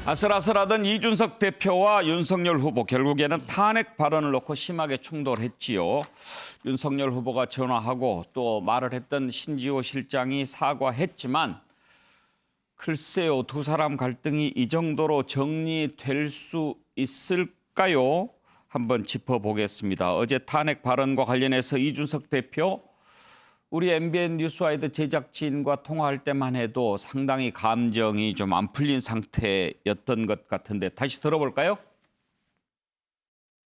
아슬아슬하던 이준석 대표와 윤석열 후보 결국에는 탄핵 발언을 놓고 심하게 충돌했지요. 윤석열 후보가 전화하고 또 말을 했던 신지호 실장이 사과했지만 글쎄요, 두 사람 갈등이 이 정도로 정리될 수 있을까요? 한번 짚어보겠습니다. 어제 탄핵 발언과 관련해서 이준석 대표 우리 MBN 뉴스와이드 제작진과 통화할 때만 해도 상당히 감정이 좀 안 풀린 상태였던 것 같은데 다시 들어볼까요?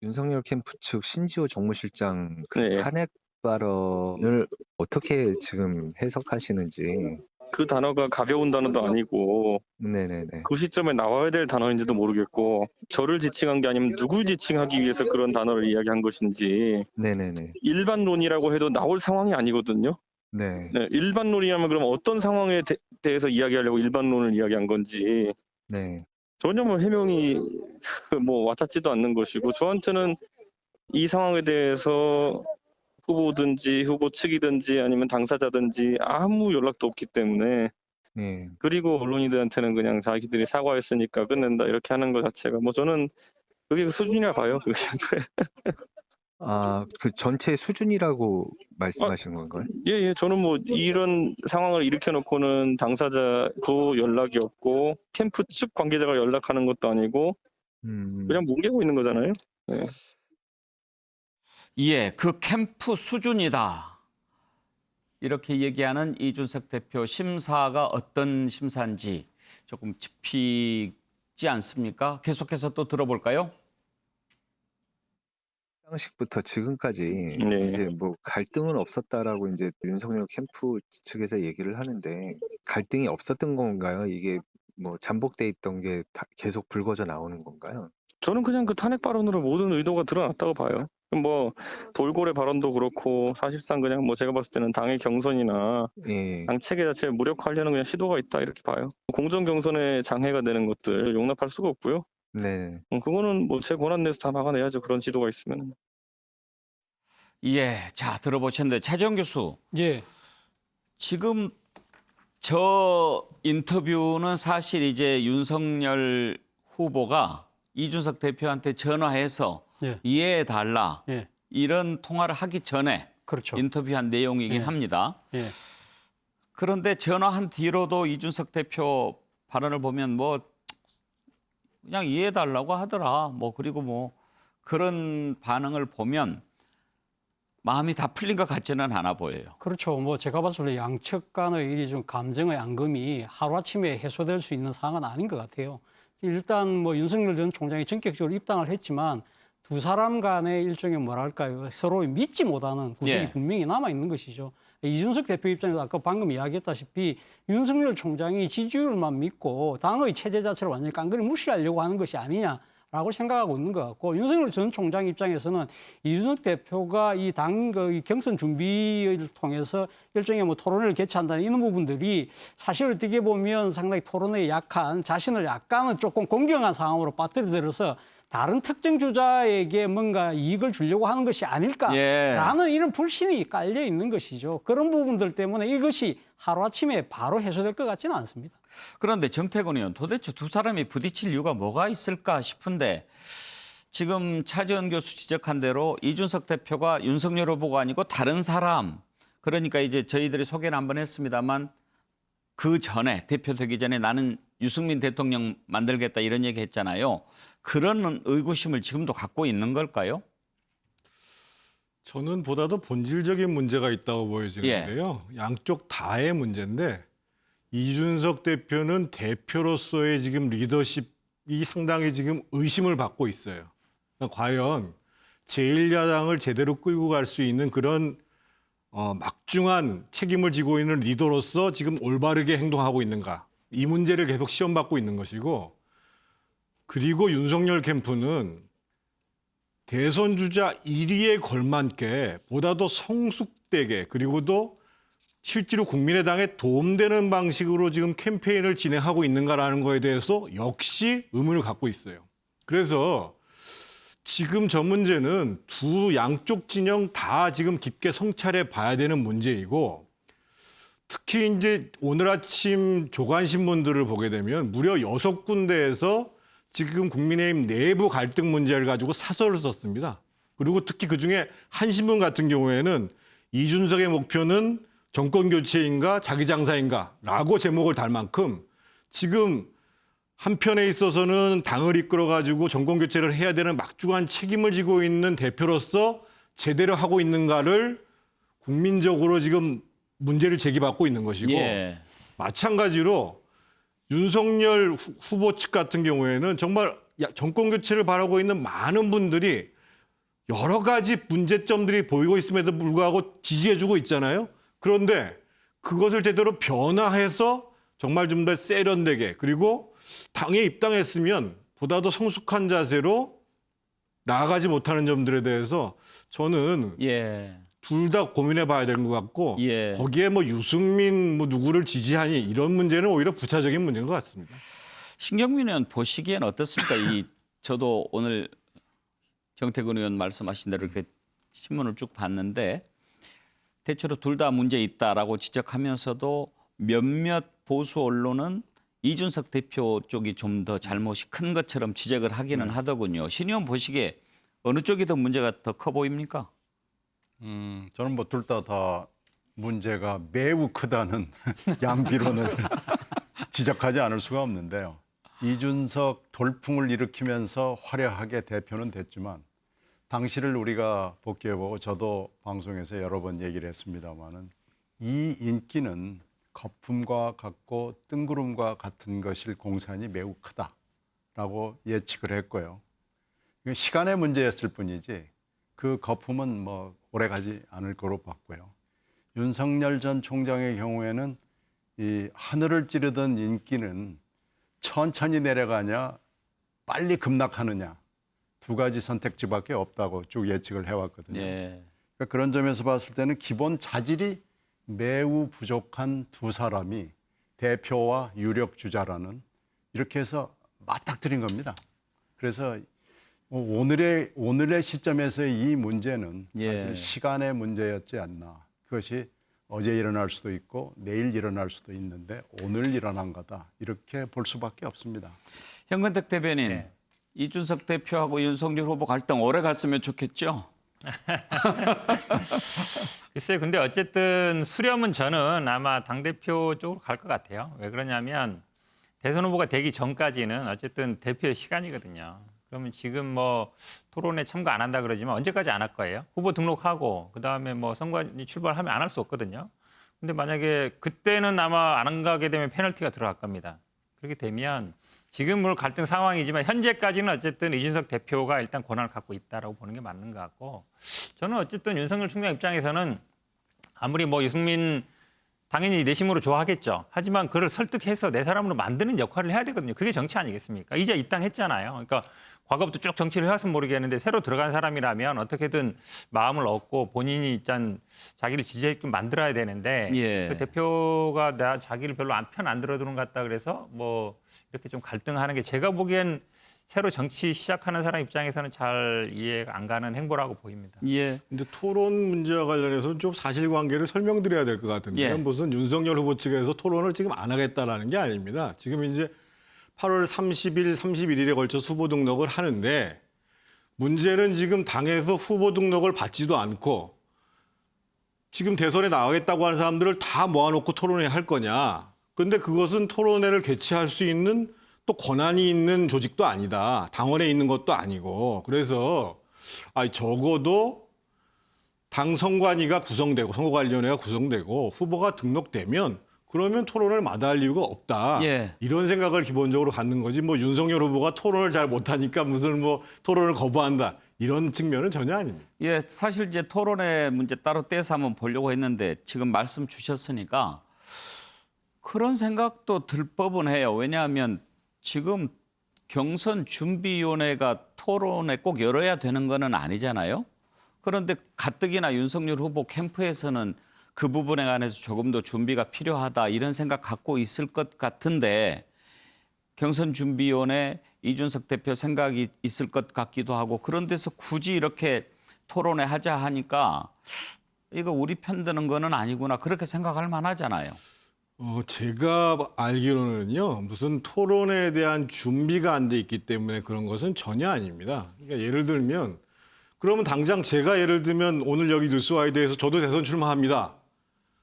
윤석열 캠프 측 신지호 정무실장 그 네. 탄핵 발언을 어떻게 지금 해석하시는지. 그 단어가 가벼운 단어도 아니고 네네네. 그 시점에 나와야 될 단어인지도 모르겠고 저를 지칭한 게 아니면 누굴 지칭하기 위해서 그런 단어를 이야기한 것인지 네네네. 일반론이라고 해도 나올 상황이 아니거든요. 네. 네, 일반론이라면 그럼 어떤 상황에 대해서 이야기하려고 일반론을 이야기한 건지 네. 전혀 뭐 해명이 뭐 와닿지도 않는 것이고 저한테는 이 상황에 대해서 후보든지 후보 측이든지 아니면 당사자든지 아무 연락도 없기 때문에 네. 그리고 언론인들한테는 그냥 자기들이 사과했으니까 끝낸다 이렇게 하는 것 자체가 뭐 저는 그게 수준이라 봐요. 아, 그 전체 수준이라고 말씀하신 건가요? 예, 저는 뭐 이런 상황을 일으켜놓고는 당사자도 연락이 없고 캠프 측 관계자가 연락하는 것도 아니고 그냥 뭉개고 있는 거잖아요. 네. 예, 그 캠프 수준이다. 이렇게 얘기하는 이준석 대표 심사가 어떤 심사인지 조금 짚히지 않습니까? 계속해서 또 들어볼까요? 당시부터 지금까지 네. 이제 뭐 갈등은 없었다라고 이제 윤석열 캠프 측에서 얘기를 하는데 갈등이 없었던 건가요? 이게 뭐 잠복돼 있던 게 계속 불거져 나오는 건가요? 저는 그냥 그 탄핵 발언으로 모든 의도가 드러났다고 봐요. 뭐 돌고래 발언도 그렇고 사실상 그냥 뭐 제가 봤을 때는 당의 경선이나 예. 당 체계 자체를 무력화하려는 그냥 시도가 있다 이렇게 봐요. 공정 경선에 장애가 되는 것들 용납할 수가 없고요. 네. 그거는 뭐 제 권한 내에서 다 막아내야죠. 그런 시도가 있으면. 예, 자 들어보셨는데 차지영 교수. 예. 지금 저 인터뷰는 사실 이제 윤석열 후보가 이준석 대표한테 전화해서 예. 이해해달라 예. 이런 통화를 하기 전에 그렇죠. 인터뷰한 내용이긴 예. 합니다. 예. 그런데 전화한 뒤로도 이준석 대표 발언을 보면 뭐 그냥 이해해달라고 하더라. 뭐 그리고 뭐 그런 반응을 보면 마음이 다 풀린 것 같지는 않아 보여요. 그렇죠. 뭐 제가 봤을 때 양측 간의 이 좀 감정의 앙금이 하루아침에 해소될 수 있는 상황은 아닌 것 같아요. 일단 뭐 윤석열 전 총장이 전격적으로 입당을 했지만 두 사람 간의 일종의 뭐랄까요. 서로 믿지 못하는 구석이 예. 분명히 남아 있는 것이죠. 이준석 대표 입장에서 아까 방금 이야기했다시피 윤석열 총장이 지지율만 믿고 당의 체제 자체를 완전히 깡그리 무시하려고 하는 것이 아니냐라고 생각하고 있는 것 같고 윤석열 전 총장 입장에서는 이준석 대표가 이 당 경선 준비를 통해서 일종의 뭐 토론을 개최한다는 이런 부분들이 사실 어떻게 보면 상당히 토론에 약한 자신을 약간은 조금 공경한 상황으로 빠뜨려들어서 다른 특정 주자에게 뭔가 이익을 주려고 하는 것이 아닐까라는 이런 불신이 깔려 있는 것이죠. 그런 부분들 때문에 이것이 하루아침에 바로 해소될 것 같지는 않습니다. 그런데 정태근 의원 도대체 두 사람이 부딪힐 이유가 뭐가 있을까 싶은데 지금 차지원 교수 지적한 대로 이준석 대표가 윤석열 후보가 아니고 다른 사람, 그러니까 이제 저희들이 소개를 한번 했습니다만 그 전에 대표되기 전에 나는 유승민 대통령 만들겠다 이런 얘기 했잖아요. 그런 의구심을 지금도 갖고 있는 걸까요? 저는 보다도 본질적인 문제가 있다고 보여지는데요. 양쪽 다의 문제인데 이준석 대표는 대표로서의 지금 리더십이 상당히 지금 의심을 받고 있어요. 그러니까 과연 제1야당을 제대로 끌고 갈 수 있는 그런 막중한 책임을 지고 있는 리더로서 지금 올바르게 행동하고 있는가. 이 문제를 계속 시험받고 있는 것이고, 그리고 윤석열 캠프는 대선 주자 1위에 걸맞게 보다 더 성숙되게 그리고도 실제로 국민의당에 도움되는 방식으로 지금 캠페인을 진행하고 있는가라는 거에 대해서 역시 의문을 갖고 있어요. 그래서 지금 저 문제는 두 양쪽 진영 다 지금 깊게 성찰해 봐야 되는 문제이고, 특히 이제 오늘 아침 조간 신문들을 보게 되면 무려 6군데에서 지금 국민의힘 내부 갈등 문제를 가지고 사설을 썼습니다. 그리고 특히 그중에 한 신문 같은 경우에는 이준석의 목표는 정권 교체인가 자기 장사인가라고 제목을 달 만큼 지금 한편에 있어서는 당을 이끌어 가지고 정권 교체를 해야 되는 막중한 책임을 지고 있는 대표로서 제대로 하고 있는가를 국민적으로 지금 문제를 제기받고 있는 것이고 예. 마찬가지로 윤석열 후보 측 같은 경우에는 정말 정권 교체를 바라고 있는 많은 분들이 여러 가지 문제점들이 보이고 있음에도 불구하고 지지해주고 있잖아요. 그런데 그것을 제대로 변화해서 정말 좀 더 세련되게 그리고 당에 입당했으면 보다 더 성숙한 자세로 나아가지 못하는 점들에 대해서 저는 예. 둘 다 고민해 봐야 되는 것 같고 예. 거기에 뭐 유승민 뭐 누구를 지지하니 이런 문제는 오히려 부차적인 문제인 것 같습니다. 신경민 의원 보시기엔 어떻습니까? 저도 오늘 정태근 의원 말씀하신 대로 이렇게 신문을 쭉 봤는데 대체로 둘 다 문제 있다라고 지적하면서도 몇몇 보수 언론은 이준석 대표 쪽이 좀 더 잘못이 큰 것처럼 지적을 하기는 하더군요. 신 의원 보시기에 어느 쪽이 더 문제가 더 커 보입니까? 저는 뭐 둘 다 문제가 매우 크다는 양비론을 지적하지 않을 수가 없는데요. 이준석 돌풍을 일으키면서 화려하게 대표는 됐지만 당시를 우리가 복귀해보고 저도 방송에서 여러 번 얘기를 했습니다마는 이 인기는 거품과 같고 뜬구름과 같은 것일 공산이 매우 크다라고 예측을 했고요. 이건 시간의 문제였을 뿐이지 그 거품은 뭐 오래가지 않을 거로 봤고요. 윤석열 전 총장의 경우에는 이 하늘을 찌르던 인기는 천천히 내려가냐 빨리 급락하느냐 두 가지 선택지밖에 없다고 쭉 예측을 해왔거든요. 예. 그러니까 그런 점에서 봤을 때는 기본 자질이 매우 부족한 두 사람이 대표와 유력 주자라는 이렇게 해서 맞닥뜨린 겁니다. 그래서 오늘의 시점에서의 이 문제는 사실 예. 시간의 문제였지 않나. 그것이 어제 일어날 수도 있고 내일 일어날 수도 있는데 오늘 일어난 거다. 이렇게 볼 수밖에 없습니다. 현근택 대변인, 이준석 대표하고 윤석열 후보 갈등 오래 갔으면 좋겠죠? 글쎄요. 근데 어쨌든 수렴은 저는 아마 당대표 쪽으로 갈 것 같아요. 왜 그러냐면 대선 후보가 되기 전까지는 어쨌든 대표의 시간이거든요. 그러면 지금 뭐 토론에 참가 안 한다 그러지만 언제까지 안 할 거예요? 후보 등록하고 그다음에 뭐 선관위 출발하면 안 할 수 없거든요. 근데 만약에 그때는 아마 안 가게 되면 페널티가 들어갈 겁니다. 그렇게 되면 지금 물 갈등 상황이지만 현재까지는 어쨌든 이준석 대표가 일단 권한을 갖고 있다라고 보는 게 맞는 것 같고 저는 어쨌든 윤석열 총장 입장에서는 아무리 뭐 유승민 당연히 내심으로 좋아하겠죠. 하지만 그를 설득해서 내 사람으로 만드는 역할을 해야 되거든요. 그게 정치 아니겠습니까? 이제 입당했잖아요. 그러니까 과거부터 쭉 정치를 해왔으면 모르겠는데 새로 들어간 사람이라면 어떻게든 마음을 얻고 본인이 일단 자기를 지지하게끔 만들어야 되는데 예. 그 대표가 자기를 별로 편 안 들어주는 것 같다 그래서 뭐 이렇게 좀 갈등하는 게 제가 보기엔 새로 정치 시작하는 사람 입장에서는 잘 이해가 안 가는 행보라고 보입니다. 예. 근데 토론 문제와 관련해서는 좀 사실관계를 설명드려야 될 것 같은데요. 예. 무슨 윤석열 후보 측에서 토론을 지금 안 하겠다라는 게 아닙니다. 지금 이제 8월 30일, 31일에 걸쳐 후보 등록을 하는데 문제는 지금 당에서 후보 등록을 받지도 않고 지금 대선에 나가겠다고 하는 사람들을 다 모아놓고 토론회 할 거냐. 그런데 그것은 토론회를 개최할 수 있는 또 권한이 있는 조직도 아니다. 당원에 있는 것도 아니고. 그래서 적어도 당 선관위가 구성되고 선거관리위원회가 구성되고 후보가 등록되면 그러면 토론을 마다할 이유가 없다. 예. 이런 생각을 기본적으로 갖는 거지. 뭐 윤석열 후보가 토론을 잘 못하니까 무슨 뭐 토론을 거부한다. 이런 측면은 전혀 아닙니다. 예, 사실 이제 토론회 문제 따로 떼서 한번 보려고 했는데 지금 말씀 주셨으니까 그런 생각도 들 법은 해요. 왜냐하면 지금 경선 준비위원회가 토론회 꼭 열어야 되는 거는 아니잖아요. 그런데 가뜩이나 윤석열 후보 캠프에서는 그 부분에 관해서 조금 더 준비가 필요하다 이런 생각 갖고 있을 것 같은데 경선 준비위원회 이준석 대표 생각이 있을 것 같기도 하고 그런 데서 굳이 이렇게 토론회 하자 하니까 이거 우리 편 드는 거는 아니구나 그렇게 생각할 만하잖아요. 제가 알기로는요, 무슨 토론에 대한 준비가 안 돼 있기 때문에 그런 것은 전혀 아닙니다. 그러니까 예를 들면, 그러면 당장 제가 예를 들면 오늘 여기 뉴스와이드에서 저도 대선 출마합니다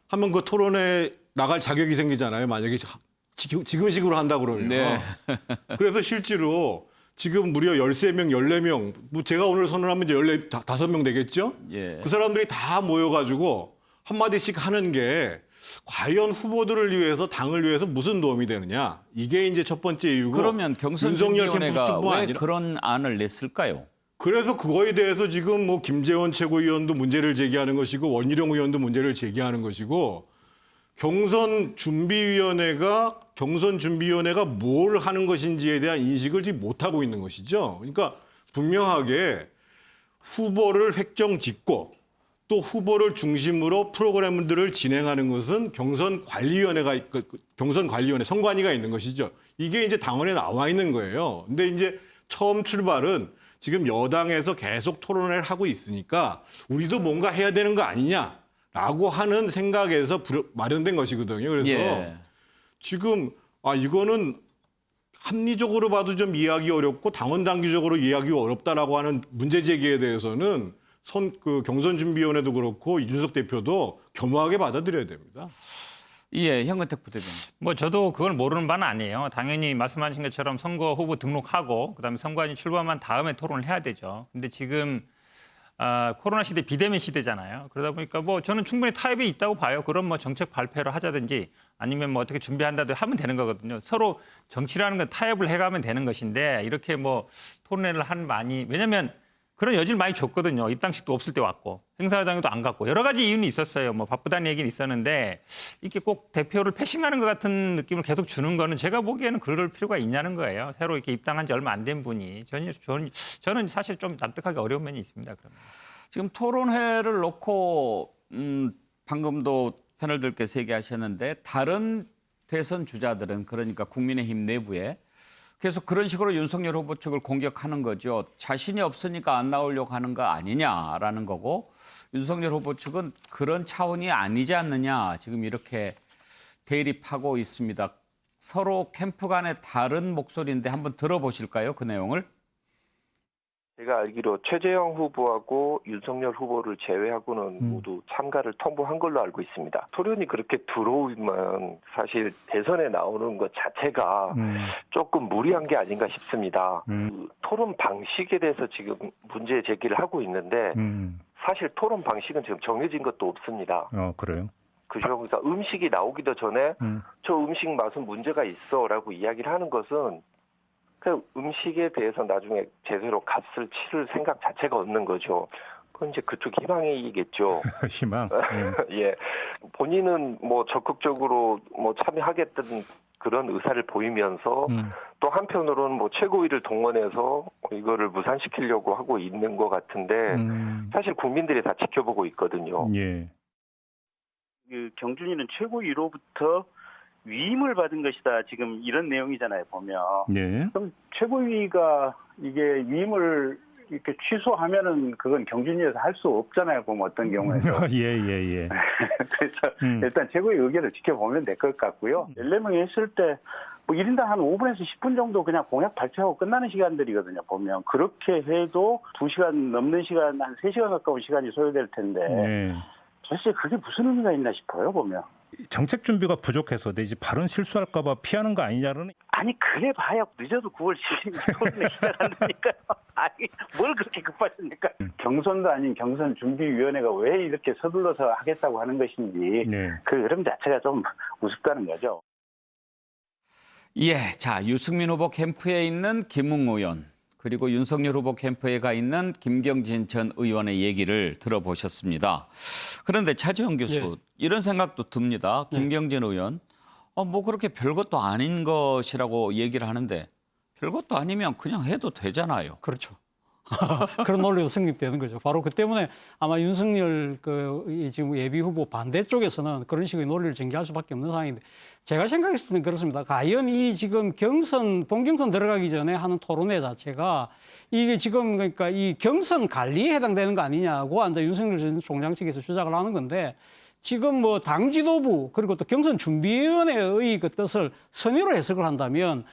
하면 그 토론에 나갈 자격이 생기잖아요. 만약에 지금식으로 한다 그러면. 네. 그래서 실제로 지금 무려 13명, 14명, 뭐 제가 오늘 선언하면 이제 15명 되겠죠? 예. 그 사람들이 다 모여가지고 한마디씩 하는 게 과연 후보들을 위해서 당을 위해서 무슨 도움이 되느냐. 이게 이제 첫 번째 이유고. 그러면 경선준비위원회가 캠프뿐만 왜 아니라 그런 안을 냈을까요? 그래서 그거에 대해서 지금 뭐 김재원 최고위원도 문제를 제기하는 것이고 원희룡 의원도 문제를 제기하는 것이고 경선준비위원회가 뭘 하는 것인지에 대한 인식을 지금 못하고 있는 것이죠. 그러니까 분명하게 후보를 획정짓고 또 후보를 중심으로 프로그램들을 진행하는 것은 경선관리위원회, 선관위가 있는 것이죠. 이게 이제 당원에 나와 있는 거예요. 근데 이제 처음 출발은 지금 여당에서 계속 토론을 하고 있으니까 우리도 뭔가 해야 되는 거 아니냐라고 하는 생각에서 마련된 것이거든요. 그래서 예. 지금 이거는 합리적으로 봐도 좀 이해하기 어렵고 당원 당규적으로 이해하기 어렵다라고 하는 문제 제기에 대해서는 경선준비위원회도 그렇고 이준석 대표도 겸허하게 받아들여야 됩니다. 예, 현근택 부대변인. 뭐 저도 그걸 모르는 바는 아니에요. 당연히 말씀하신 것처럼 선거 후보 등록하고 그다음에 선관위 출범한 다음에 토론을 해야 되죠. 근데 지금 코로나 시대 비대면 시대잖아요. 그러다 보니까 뭐 저는 충분히 타협이 있다고 봐요. 그럼 뭐 정책 발표를 하자든지 아니면 뭐 어떻게 준비한다든지 하면 되는 거거든요. 서로 정치라는 건 타협을 해가면 되는 것인데 이렇게 뭐 토론회를 하는 많이 왜냐하면 그런 여지를 많이 줬거든요. 입당식도 없을 때 왔고 행사장에도 안 갔고 여러 가지 이유는 있었어요. 뭐 바쁘다는 얘기는 있었는데 이렇게 꼭 대표를 패싱하는 것 같은 느낌을 계속 주는 거는 제가 보기에는 그럴 필요가 있냐는 거예요. 새로 이렇게 입당한 지 얼마 안 된 분이 저는 사실 좀 납득하기 어려운 면이 있습니다. 그러면. 지금 토론회를 놓고 방금도 패널들께서 얘기하셨는데 다른 대선 주자들은 그러니까 국민의힘 내부에 계속 그런 식으로 윤석열 후보 측을 공격하는 거죠. 자신이 없으니까 안 나오려고 하는 거 아니냐라는 거고 윤석열 후보 측은 그런 차원이 아니지 않느냐 지금 이렇게 대립하고 있습니다. 서로 캠프 간의 다른 목소리인데 한번 들어보실까요? 그 내용을. 제가 알기로 최재형 후보하고 윤석열 후보를 제외하고는 모두 참가를 통보한 걸로 알고 있습니다. 토론이 그렇게 들어오면 사실 대선에 나오는 것 자체가 조금 무리한 게 아닌가 싶습니다. 그 토론 방식에 대해서 지금 문제 제기를 하고 있는데 사실 토론 방식은 지금 정해진 것도 없습니다. 그래요? 그죠? 그러니까 음식이 나오기도 전에 저 음식 맛은 문제가 있어라고 이야기를 하는 것은 그 음식에 대해서 나중에 제대로 값을 치를 생각 자체가 없는 거죠. 그건 이제 그쪽 희망이겠죠. 희망. 예. 본인은 뭐 적극적으로 뭐 참여하겠다는 그런 의사를 보이면서 또 한편으로는 뭐 최고위를 동원해서 이거를 무산시키려고 하고 있는 것 같은데 사실 국민들이 다 지켜보고 있거든요. 예. 그 경준이는 최고위로부터 위임을 받은 것이다. 지금 이런 내용이잖아요, 보면. 네. 그럼 최고위가 이게 위임을 이렇게 취소하면은 그건 경준위에서 할 수 없잖아요, 보면 어떤 경우에도. 예. 그래서 일단 최고위 의견을 지켜보면 될 것 같고요. 14명이 했을 때 뭐 1인당 한 5분에서 10분 정도 그냥 공약 발표하고 끝나는 시간들이거든요, 보면. 그렇게 해도 2시간 넘는 시간, 한 3시간 가까운 시간이 소요될 텐데. 네. 도대체 그게 무슨 의미가 있나 싶어요, 보면. 정책 준비가 부족해서 내지 발언 실수할까 봐 피하는 거 아니냐는. 아니 그래 봐야 늦어도 9월 10일 토론회 시작한다니까요. 아니 뭘 그렇게 급하십니까? 경선도 아닌 경선준비위원회가 왜 이렇게 서둘러서 하겠다고 하는 것인지 네. 그 흐름 자체가 좀 우습다는 거죠. 예, 자 유승민 후보 캠프에 있는 김웅 의원 그리고 윤석열 후보 캠프에 가 있는 김경진 전 의원의 얘기를 들어보셨습니다. 그런데 차지원 교수 예. 이런 생각도 듭니다. 김경진 의원 뭐 그렇게 별것도 아닌 것이라고 얘기를 하는데 별것도 아니면 그냥 해도 되잖아요. 그렇죠. 그런 논리도 성립되는 거죠. 바로 그 때문에 아마 윤석열 지금 예비 후보 반대 쪽에서는 그런 식의 논리를 전개할 수밖에 없는 상황인데 제가 생각했을 때는 그렇습니다. 과연 이 지금 본경선 들어가기 전에 하는 토론회 자체가 이게 지금 그러니까 이 경선 관리에 해당되는 거 아니냐고 앉아 윤석열 전 총장 측에서 주장을 하는 건데 지금 뭐 당 지도부 그리고 또 경선 준비위원회의 그 뜻을 선의로 해석을 한다면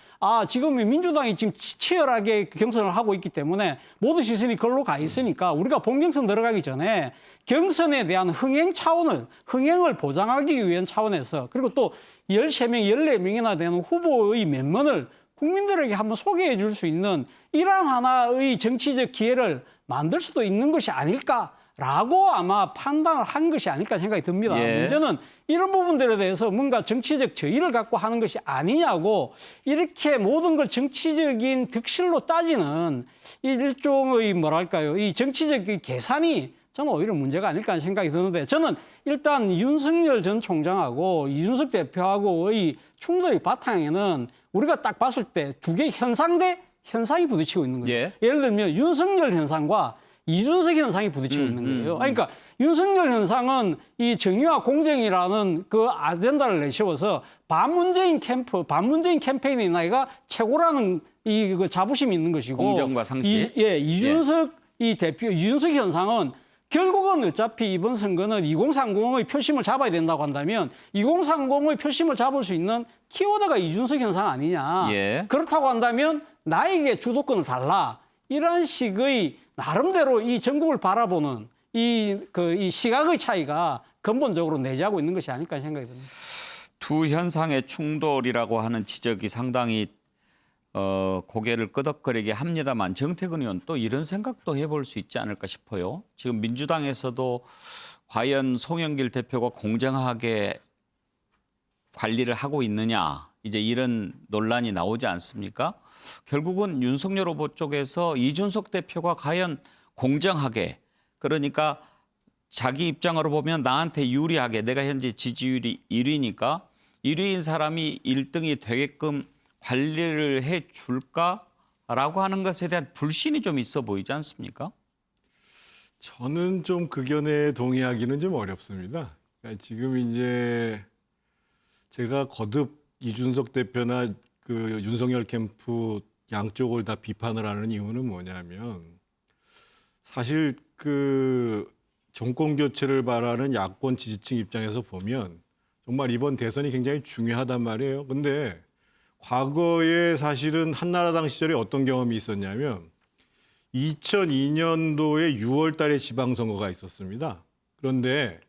지금 민주당이 지금 치열하게 경선을 하고 있기 때문에 모든 시선이 그걸로 가 있으니까 우리가 본경선 들어가기 전에 경선에 대한 흥행을 보장하기 위한 차원에서 그리고 또 13명, 14명이나 되는 후보의 면면을 국민들에게 한번 소개해 줄 수 있는 이러한 하나의 정치적 기회를 만들 수도 있는 것이 아닐까라고 아마 판단을 한 것이 아닐까 생각이 듭니다. 예. 문제는 이런 부분들에 대해서 뭔가 정치적 저의를 갖고 하는 것이 아니냐고 이렇게 모든 걸 정치적인 득실로 따지는 일종의 뭐랄까요. 이 정치적 계산이 저는 오히려 문제가 아닐까 하는 생각이 드는데 저는 일단 윤석열 전 총장하고 이준석 대표하고의 충돌의 바탕에는 우리가 딱 봤을 때 두 개의 현상 대 현상이 부딪히고 있는 거예요. 예. 예를 들면 윤석열 현상과 이준석 현상이 부딪히고 있는 거예요. 그러니까 윤석열 현상은 이 정의와 공정이라는 그 아젠다를 내세워서 반문재인 캠페인의 나이가 최고라는 그 자부심이 있는 것이고 공정과 상식. 이준석 이준석 현상은 결국은 어차피 이번 선거는 2030의 표심을 잡아야 된다고 한다면 2030의 표심을 잡을 수 있는 키워드가 이준석 현상 아니냐. 예. 그렇다고 한다면 나에게 주도권을 달라. 이런 식의 나름대로 이 전국을 바라보는 이 시각의 차이가 근본적으로 내재하고 있는 것이 아닐까 생각이 듭니다. 두 현상의 충돌이라고 하는 지적이 상당히 고개를 끄덕거리게 합니다만 정태근 의원 또 이런 생각도 해볼 수 있지 않을까 싶어요. 지금 민주당에서도 과연 송영길 대표가 공정하게 관리를 하고 있느냐 이제 이런 논란이 나오지 않습니까? 결국은 윤석열 후보 쪽에서 이준석 대표가 과연 공정하게 그러니까 자기 입장으로 보면 나한테 유리하게 내가 현재 지지율이 1위니까 1위인 사람이 1등이 되게끔 관리를 해 줄까라고 하는 것에 대한 불신이 좀 있어 보이지 않습니까? 저는 좀 극견에 동의하기는 좀 어렵습니다. 그러니까 지금 이제 제가 거듭 이준석 대표나 그 윤석열 캠프 양쪽을 다 비판을 하는 이유는 뭐냐면 사실 그 정권 교체를 바라는 야권 지지층 입장에서 보면 정말 이번 대선이 굉장히 중요하단 말이에요. 근데 과거에 사실은 한나라당 시절에 어떤 경험이 있었냐면 2002년도에 6월 달에 지방선거가 있었습니다. 그런데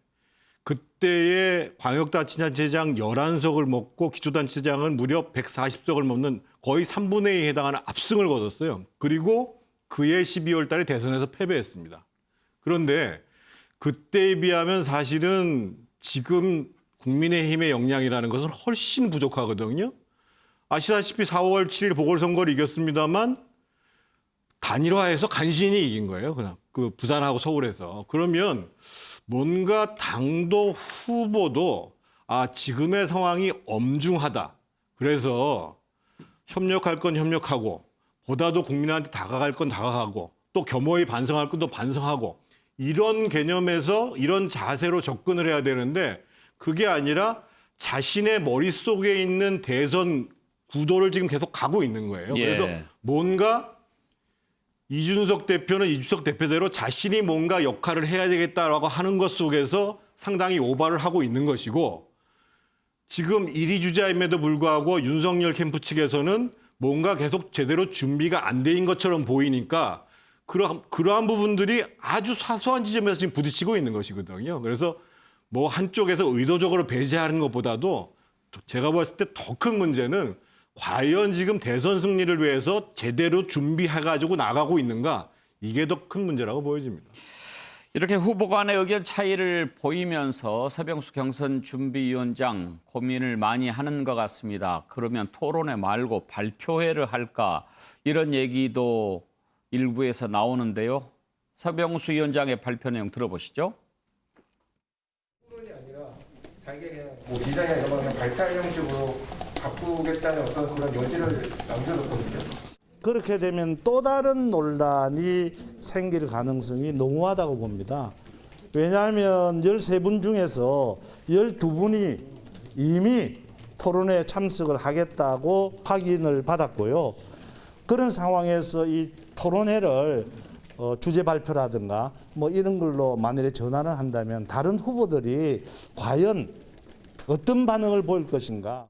그때의 광역단체장 11석을 먹고 기초단체장은 무려 140석을 먹는 거의 3분의 2에 해당하는 압승을 거뒀어요. 그리고 그해 12월 달에 대선에서 패배했습니다. 그런데 그때에 비하면 사실은 지금 국민의힘의 역량이라는 것은 훨씬 부족하거든요. 아시다시피 4월 7일 보궐선거를 이겼습니다만 단일화해서 간신히 이긴 거예요. 그냥 그 부산하고 서울에서. 그러면 뭔가 당도 후보도 지금의 상황이 엄중하다. 그래서 협력할 건 협력하고 보다도 국민한테 다가갈 건 다가가고 또 겸허히 반성할 것도 반성하고 이런 개념에서 이런 자세로 접근을 해야 되는데 그게 아니라 자신의 머릿속에 있는 대선 구도를 지금 계속 가고 있는 거예요. 예. 그래서 뭔가 이준석 대표는 이준석 대표대로 자신이 뭔가 역할을 해야 되겠다라고 하는 것 속에서 상당히 오바를 하고 있는 것이고 지금 1위 주자임에도 불구하고 윤석열 캠프 측에서는 뭔가 계속 제대로 준비가 안 돼인 것처럼 보이니까 그러한 부분들이 아주 사소한 지점에서 지금 부딪히고 있는 것이거든요. 그래서 뭐 한쪽에서 의도적으로 배제하는 것보다도 제가 봤을 때 더 큰 문제는 과연 지금 대선 승리를 위해서 제대로 준비해가지고 나가고 있는가 이게 더 큰 문제라고 보여집니다. 이렇게 후보 간의 의견 차이를 보이면서 서병수 경선준비위원장 고민을 많이 하는 것 같습니다. 그러면 토론회 말고 발표회를 할까 이런 얘기도 일부에서 나오는데요. 서병수 위원장의 발표 내용 들어보시죠. 토론이 아니라 자기가 그냥 뭐 비상이나 이런 거 그냥 발표할 형식으로 바꾸겠다는 어떤 그런 여지를 남겨뒀거든요. 그렇게 되면 또 다른 논란이 생길 가능성이 농후하다고 봅니다. 왜냐하면 13분 중에서 12분이 이미 토론회에 참석을 하겠다고 확인을 받았고요. 그런 상황에서 이 토론회를 주제 발표라든가 뭐 이런 걸로 만일에 전환을 한다면 다른 후보들이 과연 어떤 반응을 보일 것인가.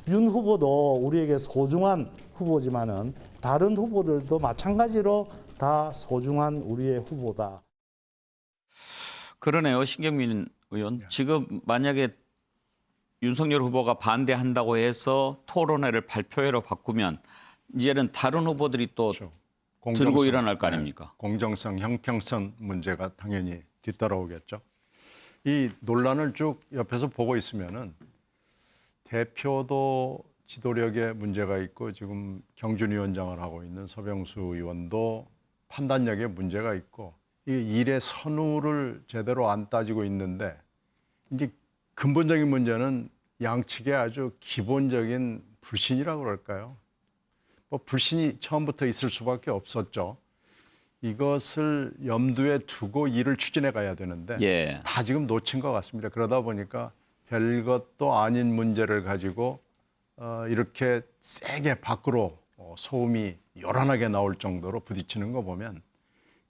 윤 후보도 우리에게 소중한 후보지만은 다른 후보들도 마찬가지로 다 소중한 우리의 후보다. 그러네요, 신경민 의원. 지금 만약에 윤석열 후보가 반대한다고 해서 토론회를 발표회로 바꾸면 이제는 다른 후보들이 또 들고 일어날 거 아닙니까? 공정성, 형평성 문제가 당연히 뒤따라오겠죠. 이 논란을 쭉 옆에서 보고 있으면은 대표도 지도력에 문제가 있고 지금 경준위원장을 하고 있는 서병수 의원도 판단력에 문제가 있고 이 일의 선후를 제대로 안 따지고 있는데 이제 근본적인 문제는 양측의 아주 기본적인 불신이라고 그럴까요? 뭐 불신이 처음부터 있을 수밖에 없었죠. 이것을 염두에 두고 일을 추진해 가야 되는데 다 지금 놓친 것 같습니다. 그러다 보니까 별것도 아닌 문제를 가지고 이렇게 세게 밖으로 소음이 요란하게 나올 정도로 부딪히는 거 보면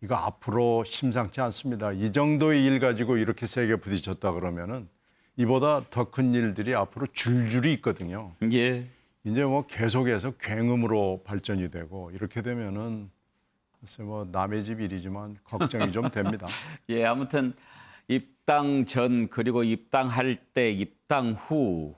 이거 앞으로 심상치 않습니다. 이 정도의 일 가지고 이렇게 세게 부딪혔다 그러면은 이보다 더 큰 일들이 앞으로 줄줄이 있거든요. 예. 이제 뭐 계속해서 굉음으로 발전이 되고 이렇게 되면은 글쎄 뭐 남의 집 일이지만 걱정이 좀 됩니다. 예, 아무튼 입당 전 그리고 입당할 때 입당 후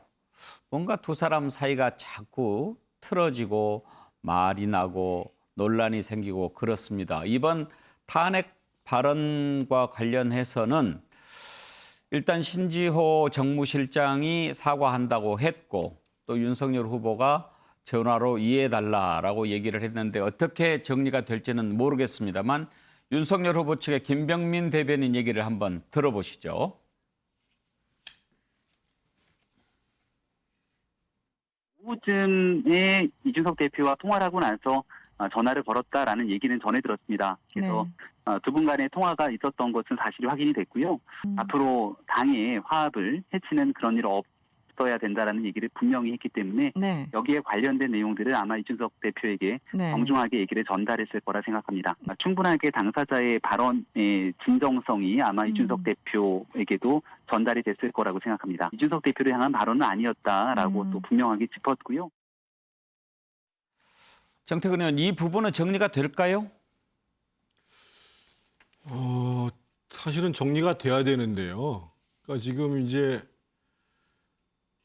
뭔가 두 사람 사이가 자꾸 틀어지고 말이 나고 논란이 생기고 그렇습니다. 이번 탄핵 발언과 관련해서는 일단 신지호 정무실장이 사과한다고 했고 또 윤석열 후보가 전화로 이해해달라라고 얘기를 했는데 어떻게 정리가 될지는 모르겠습니다만 윤석열 후보 측의 김병민 대변인 얘기를 한번 들어보시죠. 오후쯤에 이준석 대표와 통화를 하고 나서 전화를 걸었다라는 얘기는 전해 들었습니다. 그래서 두 분 간의 통화가 있었던 것은 사실이 확인이 됐고요. 앞으로 당의 화합을 해치는 그런 일 없어야 된다라는 얘기를 분명히 했기 때문에 여기에 관련된 내용들을 아마 이준석 대표에게 정중하게 얘기를 전달했을 거라 생각합니다. 충분하게 당사자의 발언의 진정성이 아마 이준석 대표에게도 전달이 됐을 거라고 생각합니다. 이준석 대표를 향한 발언은 아니었다라고 또 분명하게 짚었고요. 정태근 의원, 이 부분은 정리가 될까요? 사실은 정리가 돼야 되는데요. 그러니까 지금 이제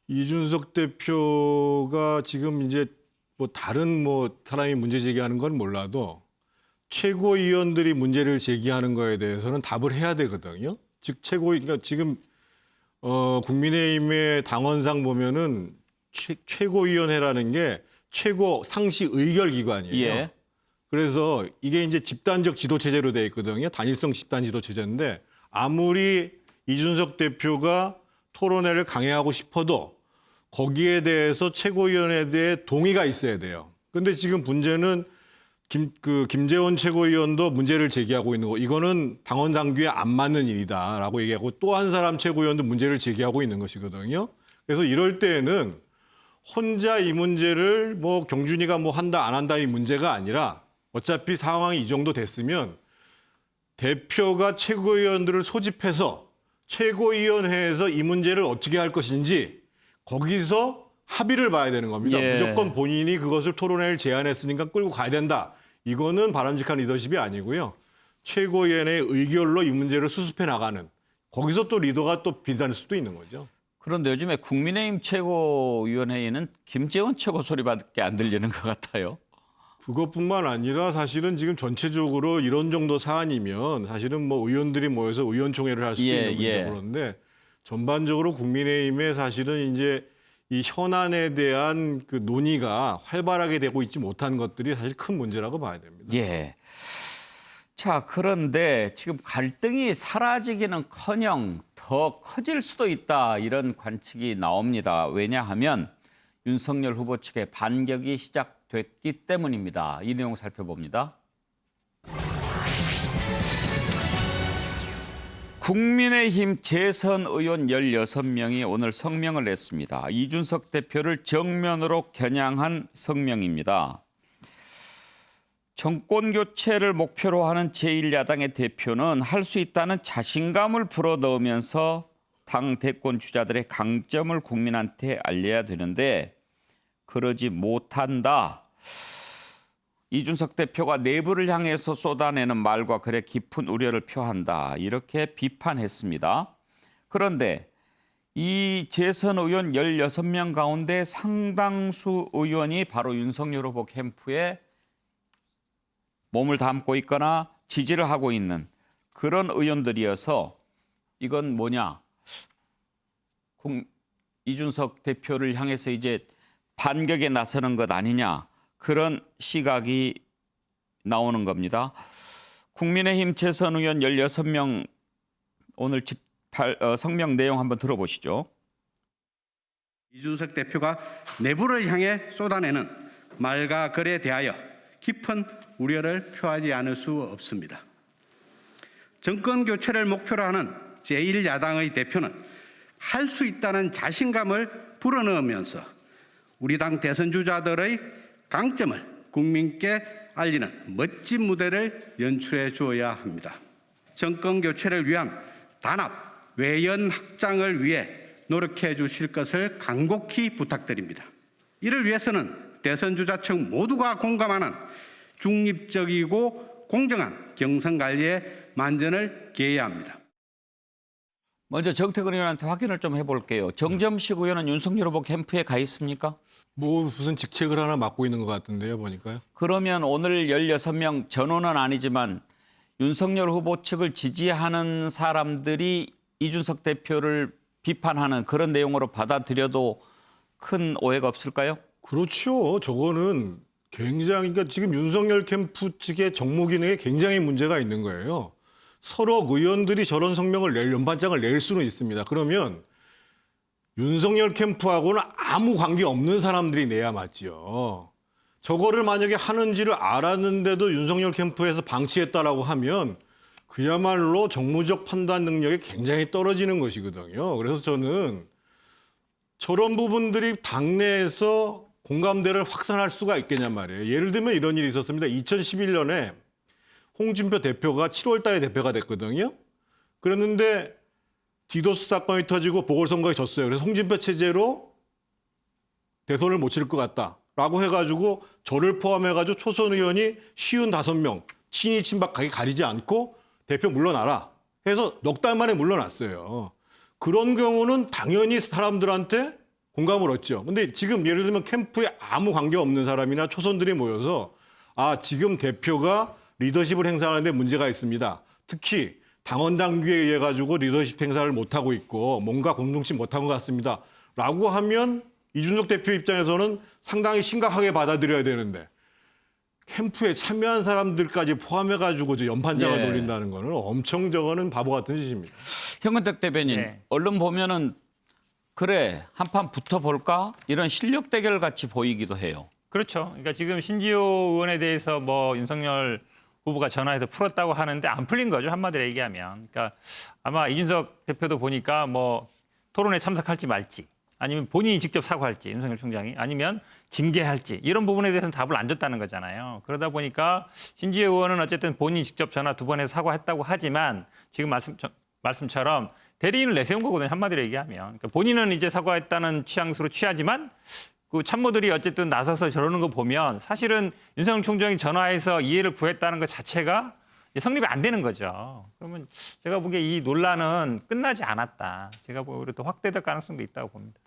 이준석 대표가 지금 이제 뭐 다른 뭐 사람이 문제 제기하는 건 몰라도 최고위원들이 문제를 제기하는 거에 대해서는 답을 해야 되거든요. 즉 그러니까 지금 국민의힘의 당원상 보면은 최고위원회라는 게 최고 상시 의결 기관이에요. 예. 그래서 이게 이제 집단적 지도 체제로 돼 있거든요. 단일성 집단 지도 체제인데 아무리 이준석 대표가 토론회를 강행하고 싶어도 거기에 대해서 최고위원회에 대해 동의가 있어야 돼요. 그런데 지금 문제는 김재원 최고위원도 문제를 제기하고 있는 거. 이거는 당원 당규에 안 맞는 일이다라고 얘기하고 또 한 사람 최고위원도 문제를 제기하고 있는 것이거든요. 그래서 이럴 때에는 혼자 이 문제를 뭐 경준이가 뭐 한다 안 한다 이 문제가 아니라 어차피 상황이 이 정도 됐으면 대표가 최고위원들을 소집해서 최고위원회에서 이 문제를 어떻게 할 것인지 거기서 합의를 봐야 되는 겁니다. 무조건 본인이 그것을 토론회를 제안했으니까 끌고 가야 된다. 이거는 바람직한 리더십이 아니고요. 최고위원회의 의결로 이 문제를 수습해 나가는 거기서 또 리더가 또 비단일 수도 있는 거죠. 그런데 요즘에 국민의힘 최고위원회에는 김재원 최고 소리밖에 안 들리는 것 같아요. 그것뿐만 아니라 사실은 지금 전체적으로 이런 정도 사안이면 사실은 뭐 의원들이 모여서 의원총회를 할 수도 있는 문제고 그런데 전반적으로 국민의힘에 사실은 이제 이 현안에 대한 그 논의가 활발하게 되고 있지 못한 것들이 사실 큰 문제라고 봐야 됩니다. 예. 자, 그런데 지금 갈등이 사라지기는커녕 더 커질 수도 있다 이런 관측이 나옵니다. 왜냐하면 윤석열 후보 측의 반격이 시작됐습니다. 됐기 때문입니다. 이 내용 살펴봅니다. 국민의힘 재선 의원 16명이 오늘 성명을 냈습니다. 이준석 대표를 정면으로 겨냥한 성명입니다. 정권 교체를 목표로 하는 제1야당의 대표는 할 수 있다는 자신감을 불어넣으면서 당 대권 주자들의 강점을 국민한테 알려야 되는데 그러지 못한다. 이준석 대표가 내부를 향해서 쏟아내는 말과 글에 깊은 우려를 표한다. 이렇게 비판했습니다. 그런데 이 재선 의원 16명 가운데 상당수 의원이 바로 윤석열 후보 캠프에 몸을 담고 있거나 지지를 하고 있는 그런 의원들이어서 이건 뭐냐? 이준석 대표를 향해서 이제 반격에 나서는 것 아니냐? 그런 시각이 나오는 겁니다. 국민의힘 재선 의원 16명 오늘 성명 내용 한번 들어보시죠. 이준석 대표가 내부를 향해 쏟아내는 말과 글에 대하여 깊은 우려를 표하지 않을 수 없습니다. 정권 교체를 목표로 하는 제1야당의 대표는 할 수 있다는 자신감을 불어넣으면서 우리 당 대선 주자들의 강점을 국민께 알리는 멋진 무대를 연출해 주어야 합니다. 정권 교체를 위한 단합, 외연 확장을 위해 노력해 주실 것을 간곡히 부탁드립니다. 이를 위해서는 대선 주자층 모두가 공감하는 중립적이고 공정한 경선 관리에 만전을 기해야 합니다. 먼저 정태근 의원한테 확인을 좀 해볼게요. 정점식 의원은 윤석열 후보 캠프에 가 있습니까? 뭐 무슨 직책을 하나 맡고 있는 것 같은데요, 보니까요. 그러면 오늘 16명 전원은 아니지만 윤석열 후보 측을 지지하는 사람들이 이준석 대표를 비판하는 그런 내용으로 받아들여도 큰 오해가 없을까요? 그렇죠. 저거는 굉장히 그러니까 지금 윤석열 캠프 측의 정무 기능에 굉장히 문제가 있는 거예요. 서로 의원들이 저런 성명을 연반장을 낼 수는 있습니다. 그러면 윤석열 캠프하고는 아무 관계 없는 사람들이 내야 맞지요. 저거를 만약에 하는지를 알았는데도 윤석열 캠프에서 방치했다라고 하면 그야말로 정무적 판단 능력이 굉장히 떨어지는 것이거든요. 그래서 저는 저런 부분들이 당내에서 공감대를 확산할 수가 있겠냔 말이에요. 예를 들면 이런 일이 있었습니다. 2011년에 홍준표 대표가 7월 달에 대표가 됐거든요. 그랬는데 디도스 사건이 터지고 보궐선거에 졌어요. 그래서 홍준표 체제로 대선을 못 칠 것 같다라고 해가지고 저를 포함해가지고 초선 의원이 55명 친이 친박하게 가리지 않고 대표 물러나라 해서 넉 달 만에 물러났어요. 그런 경우는 당연히 사람들한테 공감을 얻죠. 근데 지금 예를 들면 캠프에 아무 관계 없는 사람이나 초선들이 모여서 아, 지금 대표가 리더십을 행사하는데 문제가 있습니다. 특히 당원 당규에 의해 가지고 리더십 행사를 못하고 있고 뭔가 공동침 못한 것 같습니다. 라고 하면 이준석 대표 입장에서는 상당히 심각하게 받아들여야 되는데 캠프에 참여한 사람들까지 포함해 가지고 연판장을 돌린다는 거는 엄청 저거는 바보 같은 짓입니다. 현근택 대변인, 언론 보면은 그래 한판 붙어볼까? 이런 실력 대결 같이 보이기도 해요. 그렇죠. 그러니까 지금 신지호 의원에 대해서 뭐 윤석열 후보가 전화해서 풀었다고 하는데 안 풀린 거죠. 한마디로 얘기하면. 그러니까 아마 이준석 대표도 보니까 뭐 토론에 참석할지 말지 아니면 본인이 직접 사과할지 윤석열 총장이 아니면 징계할지 이런 부분에 대해서는 답을 안 줬다는 거잖아요. 그러다 보니까 신지혜 의원은 어쨌든 본인이 직접 전화 2번 해서 사과했다고 하지만 지금 말씀처럼 대리인을 내세운 거거든요. 한마디로 얘기하면. 그러니까 본인은 이제 사과했다는 취향수로 취하지만 그 참모들이 어쨌든 나서서 저러는 거 보면 사실은 윤석열 총장이 전화해서 이해를 구했다는 것 자체가 성립이 안 되는 거죠. 그러면 제가 보기에 이 논란은 끝나지 않았다. 제가 보기에 또 확대될 가능성도 있다고 봅니다.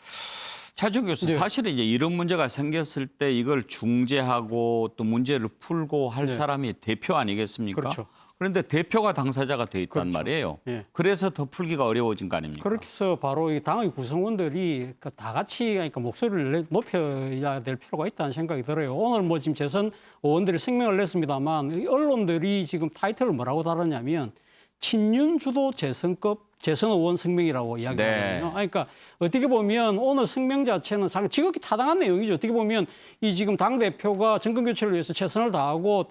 차주호 교수, 사실은 이제 이런 문제가 생겼을 때 이걸 중재하고 또 문제를 풀고 할 사람이 대표 아니겠습니까? 그렇죠. 그런데 대표가 당사자가 돼 있단 그렇죠. 말이에요. 예. 그래서 더 풀기가 어려워진 거 아닙니까? 그렇게 해서 바로 이 당의 구성원들이 다 같이 그러니까 목소리를 높여야 될 필요가 있다는 생각이 들어요. 오늘 뭐 지금 재선 의원들이声明을 냈습니다만 언론들이 지금 타이틀을 뭐라고 다루냐면 친윤 주도 재선급 재선 의원 성명이라고 이야기하거든요. 그러니까 어떻게 보면 오늘 성명 자체는 지극히 타당한 내용이죠. 어떻게 보면 이 지금 당 대표가 정권 교체를 위해서 최선을 다하고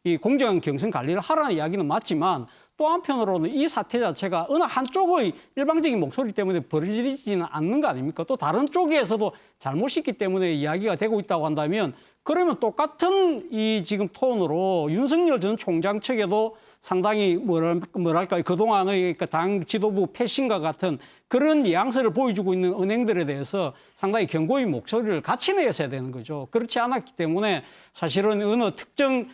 이 공정한 경선 관리를 하라는 이야기는 맞지만 또 한편으로는 이 사태 자체가 어느 한쪽의 일방적인 목소리 때문에 벌어지지는 않는 거 아닙니까? 또 다른 쪽에서도 잘못이 있기 때문에 이야기가 되고 있다고 한다면 그러면 똑같은 이 지금 톤으로 윤석열 전 총장 측에도 상당히 뭐랄까 그동안의 당 지도부 패신과 같은 그런 양상을 보여주고 있는 은행들에 대해서 상당히 경고의 목소리를 같이 내야 되는 거죠. 그렇지 않았기 때문에 사실은 어느 특정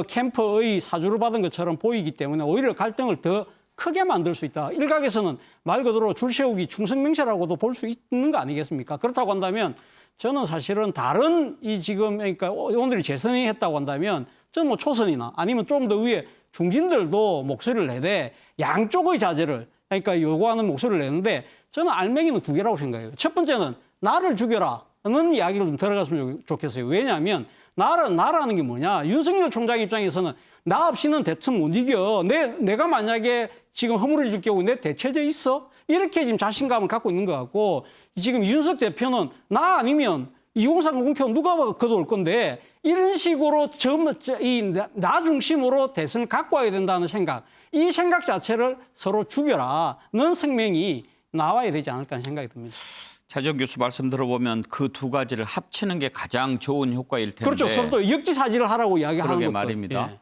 캠프의 사주를 받은 것처럼 보이기 때문에 오히려 갈등을 더 크게 만들 수 있다. 일각에서는 말 그대로 줄 세우기 충성맹세라고도 볼 수 있는 거 아니겠습니까? 그렇다고 한다면 저는 사실은 다른 이 지금 그러니까 오늘이 재선이 했다고 한다면 저는 뭐 초선이나 아니면 좀 더 위에 중진들도 목소리를 내되 양쪽의 자제를 그러니까 요구하는 목소리를 내는데 저는 알맹이는 두 개라고 생각해요. 첫 번째는 나를 죽여라는 이야기를 좀 들어갔으면 좋겠어요. 왜냐하면 나라는 게 뭐냐. 윤석열 총장 입장에서는 나 없이는 대충 못 이겨. 내가 만약에 지금 허물어질 경우 내 대체제 있어? 이렇게 지금 자신감을 갖고 있는 것 같고 지금 이준석 대표는 나 아니면 2030 공표 누가 거둬올 건데 이런 식으로 나 중심으로 대선을 갖고 와야 된다는 생각, 이 생각 자체를 서로 죽여라는 성명이 나와야 되지 않을까 하는 생각이 듭니다. 차지원 교수 말씀 들어보면 그 두 가지를 합치는 게 가장 좋은 효과일 텐데. 그렇죠. 서로 또 역지사지를 하라고 이야기하는 그러게 것도. 말입니다. 예.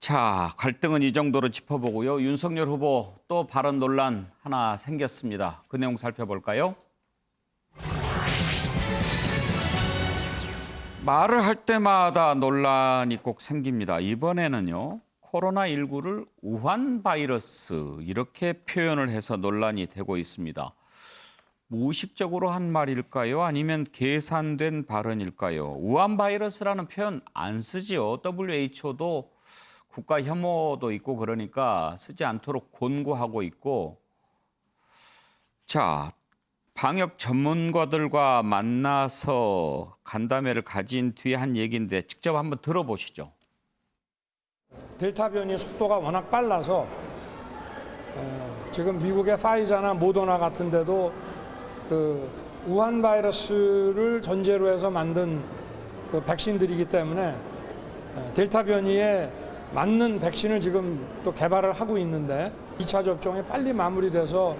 자, 갈등은 이 정도로 짚어보고요. 윤석열 후보 또 발언 논란 하나 생겼습니다. 그 내용 살펴볼까요? 말을 할 때마다 논란이 꼭 생깁니다. 이번에는요. 코로나19를 우한 바이러스 이렇게 표현을 해서 논란이 되고 있습니다. 무의식적으로 한 말일까요? 아니면 계산된 발언일까요? 우한 바이러스라는 표현 안 쓰지요. WHO도 국가 혐오도 있고 그러니까 쓰지 않도록 권고하고 있고. 자, 방역 전문가들과 만나서 간담회를 가진 뒤에 한 얘기인데 직접 한번 들어보시죠. 델타 변이 속도가 워낙 빨라서 지금 미국의 파이자나 모더나 같은 데도 그 우한 바이러스를 전제로 해서 만든 그 백신들이기 때문에 델타 변이에 맞는 백신을 지금 또 개발을 하고 있는데 2차 접종이 빨리 마무리돼서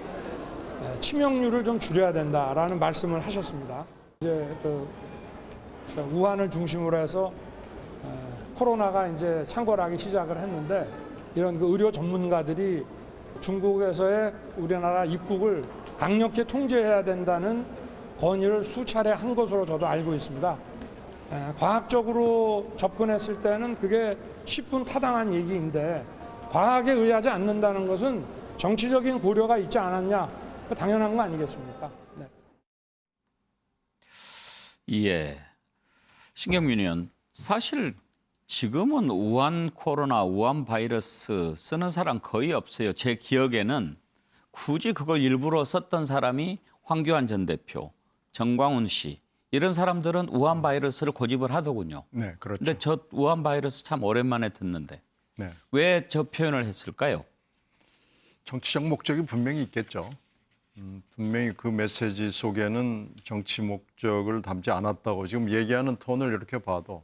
치명률을 좀 줄여야 된다라는 말씀을 하셨습니다. 이제 그 우한을 중심으로 해서 코로나가 이제 창궐하기 시작을 했는데 이런 그 의료 전문가들이 중국에서의 우리나라 입국을 강력히 통제해야 된다는 건의를 수차례 한 것으로 저도 알고 있습니다. 과학적으로 접근했을 때는 그게 10분 타당한 얘기인데 과학에 의하지 않는다는 것은 정치적인 고려가 있지 않았냐, 당연한 거 아니겠습니까? 네. 예, 신경민 의원, 사실 지금은 우한 코로나, 우한 바이러스 쓰는 사람 거의 없어요. 제 기억에는 굳이 그걸 일부러 썼던 사람이 황교안 전 대표, 정광훈 씨 이런 사람들은 우한 바이러스를 고집을 하더군요. 네, 그렇죠. 근데 저 우한 바이러스 참 오랜만에 듣는데 네. 왜 저 표현을 했을까요? 정치적 목적이 분명히 있겠죠. 분명히 그 메시지 속에는 정치 목적을 담지 않았다고 지금 얘기하는 톤을 이렇게 봐도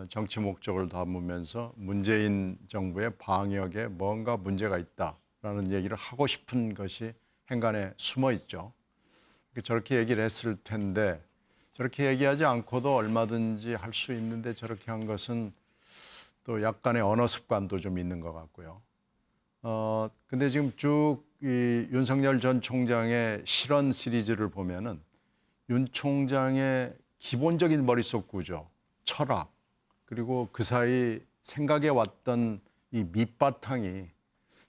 정치 목적을 담으면서 문재인 정부의 방역에 뭔가 문제가 있다라는 얘기를 하고 싶은 것이 행간에 숨어 있죠. 저렇게 얘기를 했을 텐데 저렇게 얘기하지 않고도 얼마든지 할 수 있는데 저렇게 한 것은 또 약간의 언어 습관도 좀 있는 것 같고요. 근데 지금 쭉 이 윤석열 전 총장의 실언 시리즈를 보면은 윤 총장의 기본적인 머릿속 구조, 철학, 그리고 그 사이 생각해 왔던 이 밑바탕이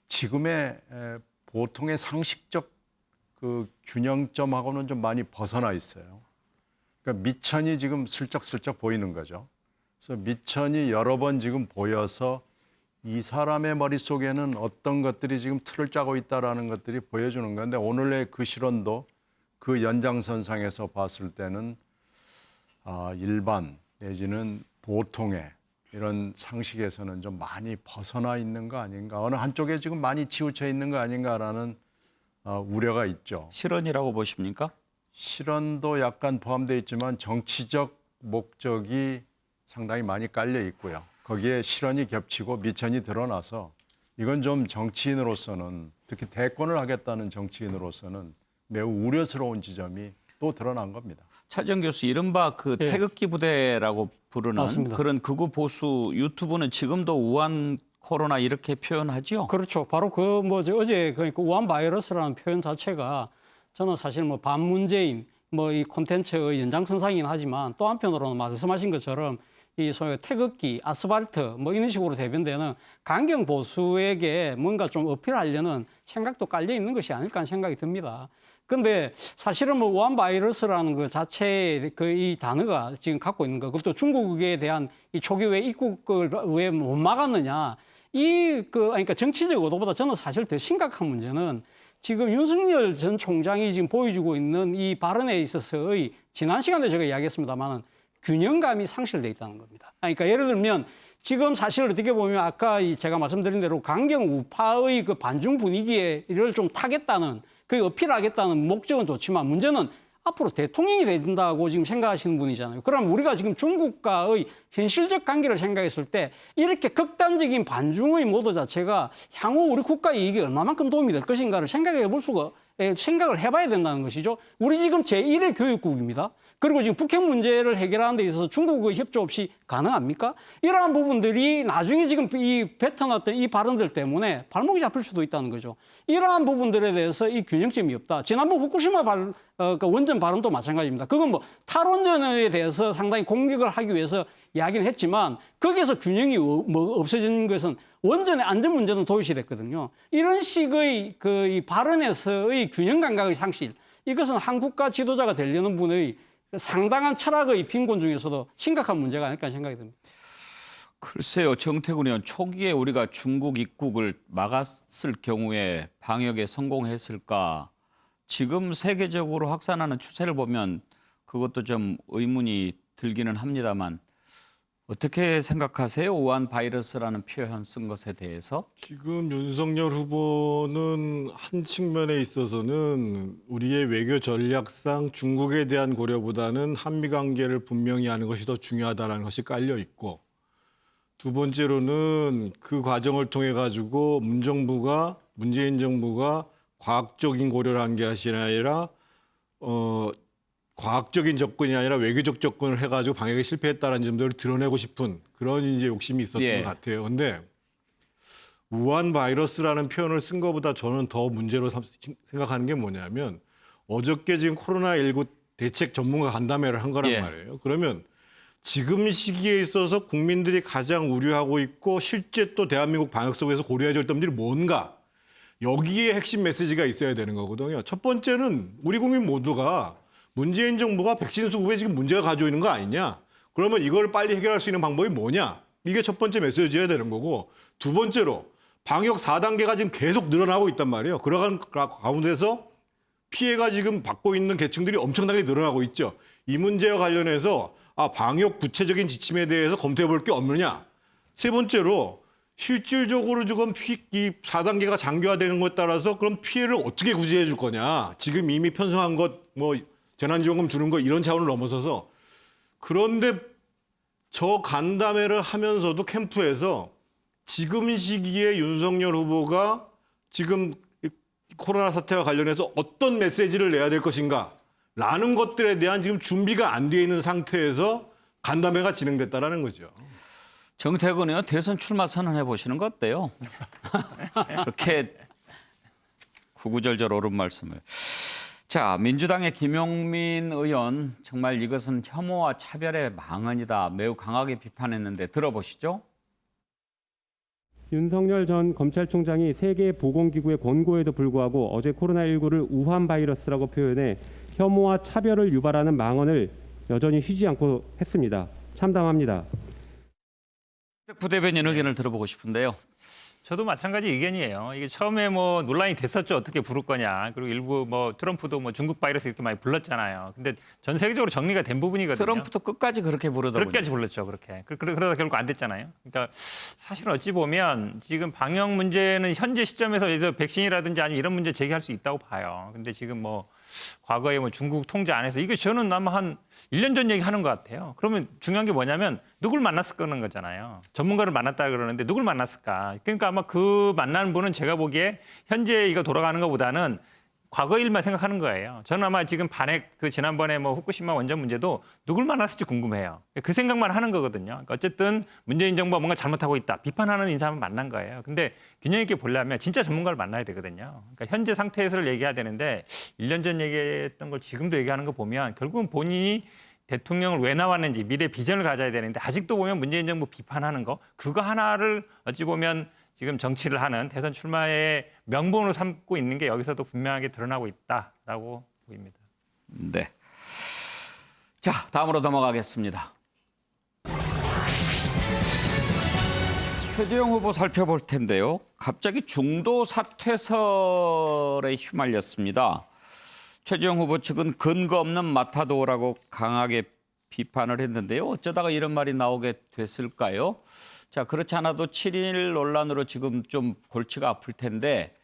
지금의 보통의 상식적 그 균형점하고는 좀 많이 벗어나 있어요. 그러니까 미천이 지금 슬쩍슬쩍 보이는 거죠. 그래서 미천이 여러 번 지금 보여서 이 사람의 머릿속에는 어떤 것들이 지금 틀을 짜고 있다라는 것들이 보여주는 건데 오늘의 그 실언도 그 연장선상에서 봤을 때는 일반 내지는 보통의 이런 상식에서는 좀 많이 벗어나 있는 거 아닌가, 어느 한쪽에 지금 많이 치우쳐 있는 거 아닌가라는 우려가 있죠. 실언이라고 보십니까? 실언도 약간 포함되어 있지만 정치적 목적이 상당히 많이 깔려 있고요. 거기에 실언이 겹치고 미천이 드러나서 이건 좀 정치인으로서는, 특히 대권을 하겠다는 정치인으로서는 매우 우려스러운 지점이 또 드러난 겁니다. 차지영 교수, 이른바 그 예. 태극기 부대라고 부르는 맞습니다. 그런 극우 보수 유튜브는 지금도 우한 코로나 이렇게 표현하죠? 그렇죠. 바로 어제 그러니까 우한 바이러스라는 표현 자체가 저는 사실 뭐 반문재인 이 콘텐츠의 연장선상이긴 하지만 또 한편으로는 말씀하신 것처럼 이 소위 태극기, 아스팔트 이런 식으로 대변되는 강경 보수에게 뭔가 좀 어필하려는 생각도 깔려 있는 것이 아닐까 하는 생각이 듭니다. 근데 사실은 우한 바이러스라는 그 자체의 이 단어가 지금 갖고 있는 거, 그것도 중국에 대한 이 초기 왜 입국을 왜 못 막았느냐, 그러니까 정치적 의도보다 저는 사실 더 심각한 문제는 지금 윤석열 전 총장이 지금 보여주고 있는 이 발언에 있어서의 지난 시간에 제가 이야기했습니다만은 균형감이 상실돼 있다는 겁니다. 그러니까 예를 들면 지금 사실 어떻게 보면 아까 제가 말씀드린 대로 강경 우파의 그 반중 분위기를 좀 타겠다는, 그 어필하겠다는 목적은 좋지만 문제는 앞으로 대통령이 된다고 지금 생각하시는 분이잖아요. 그럼 우리가 지금 중국과의 현실적 관계를 생각했을 때 이렇게 극단적인 반중의 모드 자체가 향후 우리 국가 이익에 얼마만큼 도움이 될 것인가를 생각을 해봐야 된다는 것이죠. 우리 지금 제1의 교육국입니다. 그리고 지금 북핵 문제를 해결하는 데 있어서 중국의 협조 없이 가능합니까? 이러한 부분들이 나중에 지금 뱉어놨던 이 발언들 때문에 발목이 잡힐 수도 있다는 거죠. 이러한 부분들에 대해서 이 균형점이 없다. 지난번 후쿠시마 원전 발언도 마찬가지입니다. 그건 탈원전에 대해서 상당히 공격을 하기 위해서 이야기는 했지만 거기에서 균형이 없어진 것은 원전의 안전 문제는 도외시 됐거든요. 이런 식의 이 발언에서의 균형 감각의 상실, 이것은 한국가 지도자가 되려는 분의 상당한 철학의 빈곤 중에서도 심각한 문제가 아닐까 생각이 듭니다. 글쎄요, 정태근 의원, 초기에 우리가 중국 입국을 막았을 경우에 방역에 성공했을까? 지금 세계적으로 확산하는 추세를 보면 그것도 좀 의문이 들기는 합니다만 어떻게 생각하세요? 우한 바이러스라는 표현 쓴 것에 대해서? 지금 윤석열 후보는 한 측면에 있어서는 우리의 외교 전략상 중국에 대한 고려보다는 한미 관계를 분명히 하는 것이 더 중요하다는 것이 깔려 있고, 두 번째로는 그 과정을 통해 가지고 문재인 정부가 과학적인 고려를 한 게 아니라 과학적인 접근이 아니라 외교적 접근을 해가지고 방역에 실패했다는 점들을 드러내고 싶은 그런 이제 욕심이 있었던 것 같아요. 그런데 우한 바이러스라는 표현을 쓴 것보다 저는 더 문제로 생각하는 게 뭐냐면, 어저께 지금 코로나19 대책 전문가 간담회를 한 거란 말이에요. 그러면 지금 시기에 있어서 국민들이 가장 우려하고 있고 실제 또 대한민국 방역 속에서 고려해야 될 점들이 뭔가, 여기에 핵심 메시지가 있어야 되는 거거든요. 첫 번째는 우리 국민 모두가 문재인 정부가 백신 수급에 지금 문제가 가지고 있는 거 아니냐. 그러면 이걸 빨리 해결할 수 있는 방법이 뭐냐. 이게 첫 번째 메시지여야 되는 거고, 두 번째로 방역 4단계가 지금 계속 늘어나고 있단 말이에요. 그러한 가운데서 피해가 지금 받고 있는 계층들이 엄청나게 늘어나고 있죠. 이 문제와 관련해서 방역 구체적인 지침에 대해서 검토해 볼 게 없느냐. 세 번째로 실질적으로 지금 이 4단계가 장기화되는 것에 따라서 그럼 피해를 어떻게 구제해 줄 거냐. 지금 이미 편성한 것 재난지원금 주는 거 이런 차원을 넘어서서, 그런데 저 간담회를 하면서도 캠프에서 지금 시기에 윤석열 후보가 지금 코로나 사태와 관련해서 어떤 메시지를 내야 될 것인가 라는 것들에 대한 지금 준비가 안 돼 있는 상태에서 간담회가 진행됐다라는 거죠. 정태근 의원, 대선 출마 선언해 보시는 거 어때요? 그렇게 구구절절 옳은 말씀을. 자, 민주당의 김용민 의원, 정말 이것은 혐오와 차별의 망언이다. 매우 강하게 비판했는데 들어보시죠. 윤석열 전 검찰총장이 세계보건기구의 권고에도 불구하고 어제 코로나19를 우한 바이러스라고 표현해 혐오와 차별을 유발하는 망언을 여전히 쉬지 않고 했습니다. 참담합니다. 부대변인 의견을 들어보고 싶은데요. 저도 마찬가지 의견이에요. 이게 처음에 뭐 논란이 됐었죠. 어떻게 부를 거냐. 그리고 일부 뭐 트럼프도 뭐 중국 바이러스 이렇게 많이 불렀잖아요. 근데 전 세계적으로 정리가 된 부분이거든요. 트럼프도 끝까지 그렇게 부르더군요. 끝까지 불렀죠. 그렇게. 그러다 결국 안 됐잖아요. 그러니까 사실은 어찌 보면 지금 방역 문제는 현재 시점에서 예를 들어 백신이라든지 아니면 이런 문제 제기할 수 있다고 봐요. 근데 지금 뭐 과거에 뭐 중국 통제 안 해서 이게 저는 아마 한 1년 전 얘기하는 것 같아요. 그러면 중요한 게 뭐냐면 누굴 만났을 거는 거잖아요. 전문가를 만났다 그러는데 누굴 만났을까? 그러니까 아마 그 만나는 분은 제가 보기에 현재 이거 돌아가는 것보다는 과거 일만 생각하는 거예요. 저는 아마 지금 반핵 그 지난번에 뭐 후쿠시마 원전 문제도 누굴 만났을지 궁금해요. 그 생각만 하는 거거든요. 그러니까 어쨌든 문재인 정부가 뭔가 잘못하고 있다. 비판하는 인사만 만난 거예요. 근데 균형 있게 보려면 진짜 전문가를 만나야 되거든요. 그러니까 현재 상태에서를 얘기해야 되는데 1년 전 얘기했던 걸 지금도 얘기하는 거 보면 결국은 본인이 대통령을 왜 나왔는지 미래 비전을 가져야 되는데 아직도 보면 문재인 정부 비판하는 거 그거 하나를 어찌 보면 지금 정치를 하는 대선 출마의 명분으로 삼고 있는 게 여기서도 분명하게 드러나고 있다라고 보입니다. 네. 자, 다음으로 넘어가겠습니다. 최재형 후보 살펴볼 텐데요. 갑자기 중도 사퇴설에 휘말렸습니다. 최재형 후보 측은 근거 없는 마타도라고 강하게 비판을 했는데요. 어쩌다가 이런 말이 나오게 됐을까요? 자, 그렇지 않아도 7.1 논란으로 지금 좀 골치가 아플 텐데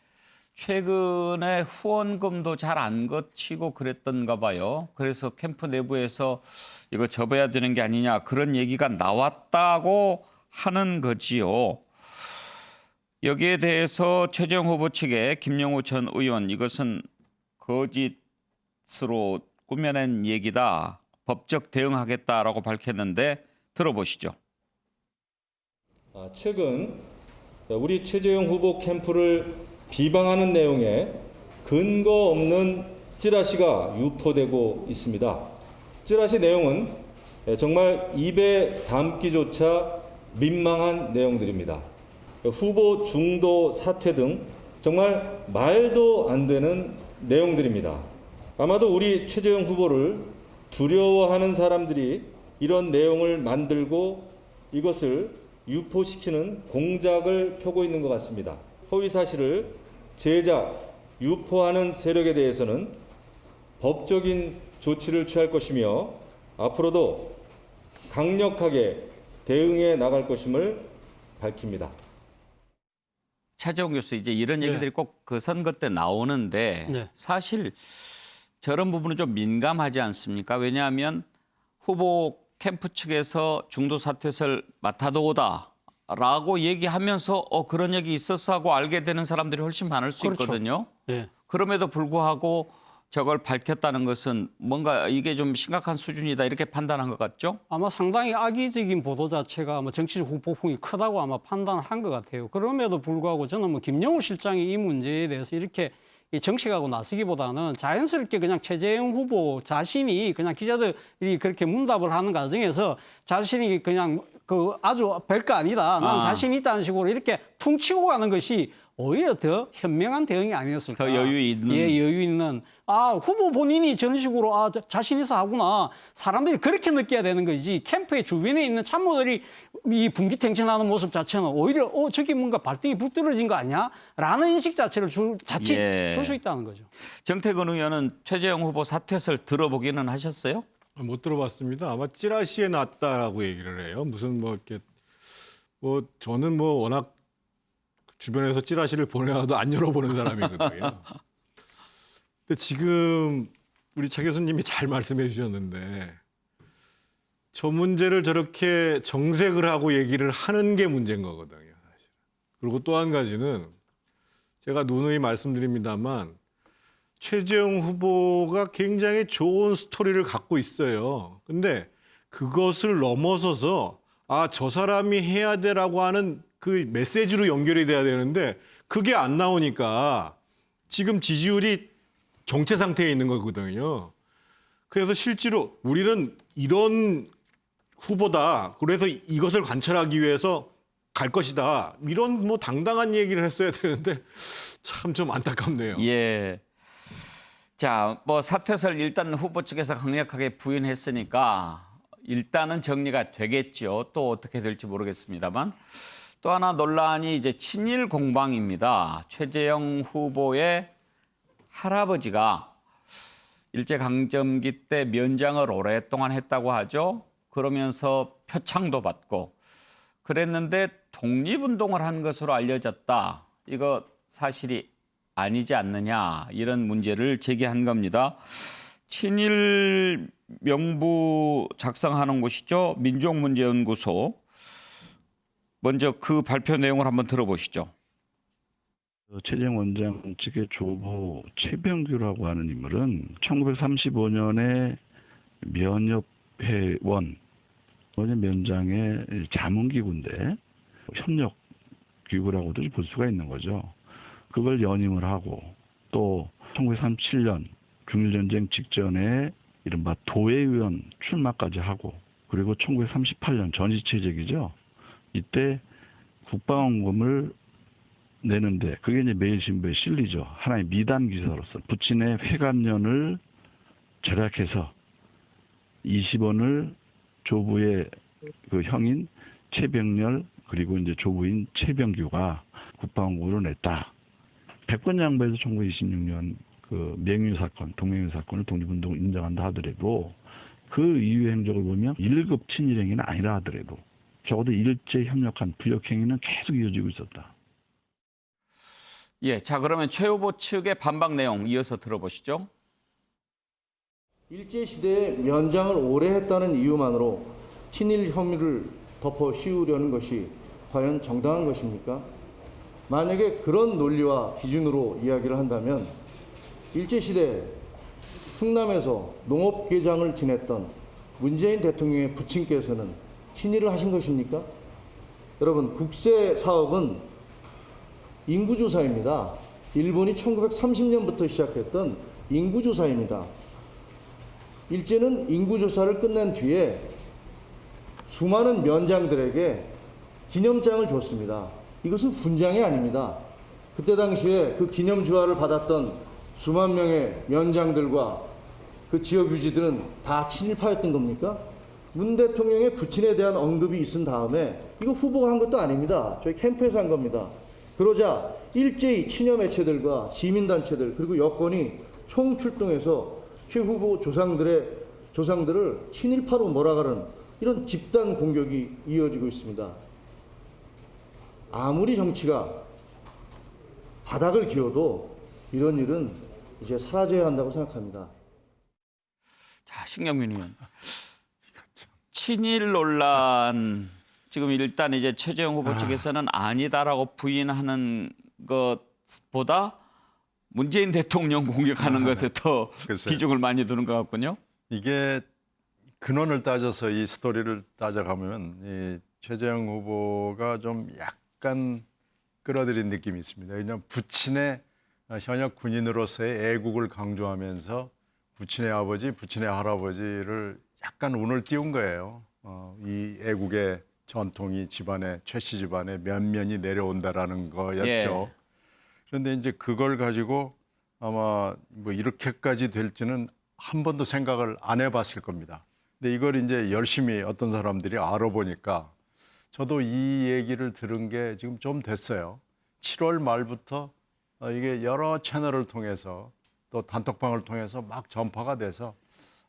최근에 후원금도 잘 안 거치고 그랬던가 봐요. 그래서 캠프 내부에서 이거 접어야 되는 게 아니냐 그런 얘기가 나왔다고 하는 거지요. 여기에 대해서 최재형 후보 측의 김영우 전 의원 이것은 거짓으로 꾸며낸 얘기다. 법적 대응하겠다라고 밝혔는데 들어보시죠. 최근 우리 최재형 후보 캠프를 비방하는 내용의 근거 없는 찌라시가 유포되고 있습니다. 찌라시 내용은 정말 입에 담기조차 민망한 내용들입니다. 후보 중도 사퇴 등 정말 말도 안 되는 내용들입니다. 아마도 우리 최재형 후보를 두려워하는 사람들이 이런 내용을 만들고 이것을 유포시키는 공작을 펴고 있는 것 같습니다. 허위 사실을 제작, 유포하는 세력에 대해서는 법적인 조치를 취할 것이며 앞으로도 강력하게 대응해 나갈 것임을 밝힙니다. 차재홍 교수 이제 이런 얘기들이 꼭 그 선거 때 나오는데 사실 저런 부분은 좀 민감하지 않습니까? 왜냐하면 후보 캠프 측에서 중도 사퇴설 마타도다라고 얘기하면서 그런 얘기 있었어 하고 알게 되는 사람들이 훨씬 많을 수 있거든요. 네. 그럼에도 불구하고 저걸 밝혔다는 것은 뭔가 이게 좀 심각한 수준이다 이렇게 판단한 것 같죠? 아마 상당히 악의적인 보도 자체가 정치적 후폭풍이 크다고 아마 판단한 것 같아요. 그럼에도 불구하고 저는 뭐 김영우 실장이 이 문제에 대해서 이렇게 정책하고 나서기보다는 자연스럽게 그냥 최재형 후보 자신이 그냥 기자들이 그렇게 문답을 하는 과정에서 자신이 그냥 그 아주 별거 아니다. 난 자신 있다는 식으로 이렇게 퉁치고 가는 것이 오히려 더 현명한 대응이 아니었을까. 더 여유 있는. 예, 여유 있는. 후보 본인이 저런 식으로 자신 있어 하구나. 사람들이 그렇게 느껴야 되는 거지. 캠프의 주변에 있는 참모들이 이 분기탱천하는 모습 자체는 오히려 저기 뭔가 발등이 불 떨어진 거 아니야? 라는 인식 자체를 줄 수 있다는 거죠. 정태근 의원은 최재형 후보 사퇴설 들어보기는 하셨어요? 못 들어봤습니다. 아마 찌라시에 났다고 얘기를 해요. 무슨 뭐 이렇게 저는 뭐 워낙 주변에서 찌라시를 보내와도 안 열어보는 사람이거든요. 근데 지금 우리 차 교수님이 잘 말씀해 주셨는데 저 문제를 저렇게 정색을 하고 얘기를 하는 게 문제인 거거든요. 사실. 그리고 또 한 가지는 제가 누누이 말씀드립니다만 최재형 후보가 굉장히 좋은 스토리를 갖고 있어요. 근데 그것을 넘어서서 저 사람이 해야 되라고 하는 그 메시지로 연결이 돼야 되는데 그게 안 나오니까 지금 지지율이 정체 상태에 있는 거거든요. 그래서 실제로 우리는 이런 후보다. 그래서 이것을 관철하기 위해서 갈 것이다. 이런 뭐 당당한 얘기를 했어야 되는데 참 좀 안타깝네요. 예. 자, 뭐 사퇴설 일단 후보 측에서 강력하게 부인했으니까 일단은 정리가 되겠죠. 또 어떻게 될지 모르겠습니다만. 또 하나 논란이 이제 친일 공방입니다. 최재형 후보의 할아버지가 일제강점기 때 면장을 오랫동안 했다고 하죠. 그러면서 표창도 받고 그랬는데 독립운동을 한 것으로 알려졌다. 이거 사실이 아니지 않느냐 이런 문제를 제기한 겁니다. 친일 명부 작성하는 곳이죠. 민족문제연구소. 먼저 그 발표 내용을 한번 들어보시죠. 최재형 원장 측의 조부 최병규라고 하는 인물은 1935년에 면협회원 면장의 자문기구인데 협력기구라고도 볼 수가 있는 거죠. 그걸 연임을 하고 또 1937년 중일전쟁 직전에 이른바 도의원 출마까지 하고 그리고 1938년 전시체제기죠. 이때 국방원금을 내는데 그게 이제 매일신부에 실리죠. 하나의 미담 기사로서 부친의 회관년을 절약해서 20원을 조부의 그 형인 최병렬 그리고 이제 조부인 최병규가 국방원금으로 냈다. 백번 양보해서 1926년 그 명유 사건, 동명유 사건을 독립운동을 인정한다 하더라도 그 이후 행적을 보면 1급 친일행위는 아니라 하더라도 적어도 일제 협력한 부역행위는 계속 이어지고 있었다. 예, 자 그러면 최 후보 측의 반박 내용 이어서 들어보시죠. 일제시대에 면장을 오래 했다는 이유만으로 친일 혐의를 덮어 씌우려는 것이 과연 정당한 것입니까? 만약에 그런 논리와 기준으로 이야기를 한다면 일제시대 흥남에서 농업계장을 지냈던 문재인 대통령의 부친께서는 친일을 하신 것입니까? 여러분, 국세사업은 인구조사입니다. 일본이 1930년부터 시작했던 인구조사입니다. 일제는 인구조사를 끝낸 뒤에 수많은 면장들에게 기념장을 줬습니다. 이것은 훈장이 아닙니다. 그때 당시에 그 기념주화를 받았던 수만 명의 면장들과 그 지역 유지들은 다 친일파였던 겁니까? 문 대통령의 부친에 대한 언급이 있은 다음에 이거 후보가 한 것도 아닙니다. 저희 캠프에서 한 겁니다. 그러자 일제히 친여 매체들과 시민단체들 그리고 여권이 총출동해서 최 후보 조상들을 친일파로 몰아가는 이런 집단 공격이 이어지고 있습니다. 아무리 정치가 바닥을 기워도 이런 일은 이제 사라져야 한다고 생각합니다. 자, 신경민 의원. 친일 논란 지금 일단 이제 최재형 후보 측에서는 아니다라고 부인하는 것보다 문재인 대통령 공격하는 것에 더 글쎄요. 비중을 많이 두는 것 같군요. 이게 근원을 따져서 이 스토리를 따져가면 이 최재형 후보가 좀 약간 끌어들인 느낌이 있습니다. 왜냐하면 부친의 현역 군인으로서의 애국을 강조하면서 부친의 아버지, 부친의 할아버지를 약간 운을 띄운 거예요. 이 애국의 전통이 집안에 최씨 집안에 면면이 내려온다라는 거였죠. 예. 그런데 이제 그걸 가지고 아마 뭐 이렇게까지 될지는 한 번도 생각을 안 해봤을 겁니다. 근데 이걸 이제 열심히 어떤 사람들이 알아보니까 저도 이 얘기를 들은 게 지금 좀 됐어요. 7월 말부터 이게 여러 채널을 통해서 또 단톡방을 통해서 막 전파가 돼서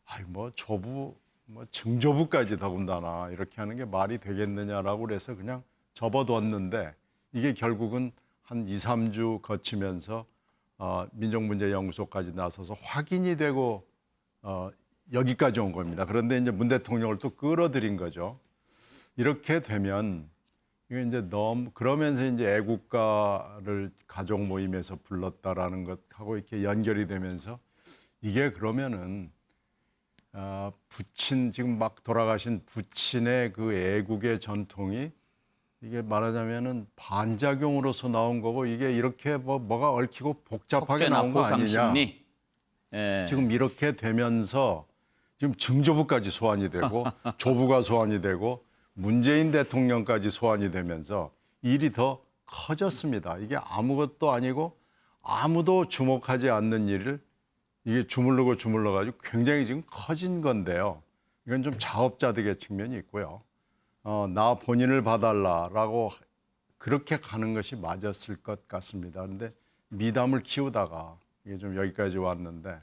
아이 뭐 조부 뭐 증조부까지 더군다나 이렇게 하는 게 말이 되겠느냐라고 그래서 그냥 접어뒀는데 이게 결국은 한 2, 3주 거치면서 민족문제연구소까지 나서서 확인이 되고 여기까지 온 겁니다. 그런데 이제 문 대통령을 또 끌어들인 거죠. 이렇게 되면 이게 이제 너무 그러면서 이제 애국가를 가족 모임에서 불렀다라는 것하고 이렇게 연결이 되면서 이게 그러면은 부친 지금 막 돌아가신 부친의 그 애국의 전통이 이게 말하자면은 반작용으로서 나온 거고 이게 이렇게 뭐가 얽히고 복잡하게 나온 거 아니냐. 예. 지금 이렇게 되면서 지금 증조부까지 소환이 되고 조부가 소환이 되고 문재인 대통령까지 소환이 되면서 일이 더 커졌습니다. 이게 아무것도 아니고 아무도 주목하지 않는 일을 이게 주물르고 주물러가지고 굉장히 지금 커진 건데요. 이건 좀 자업자득의 측면이 있고요. 나 본인을 봐달라라고 그렇게 가는 것이 맞았을 것 같습니다. 그런데 미담을 키우다가 이게 좀 여기까지 왔는데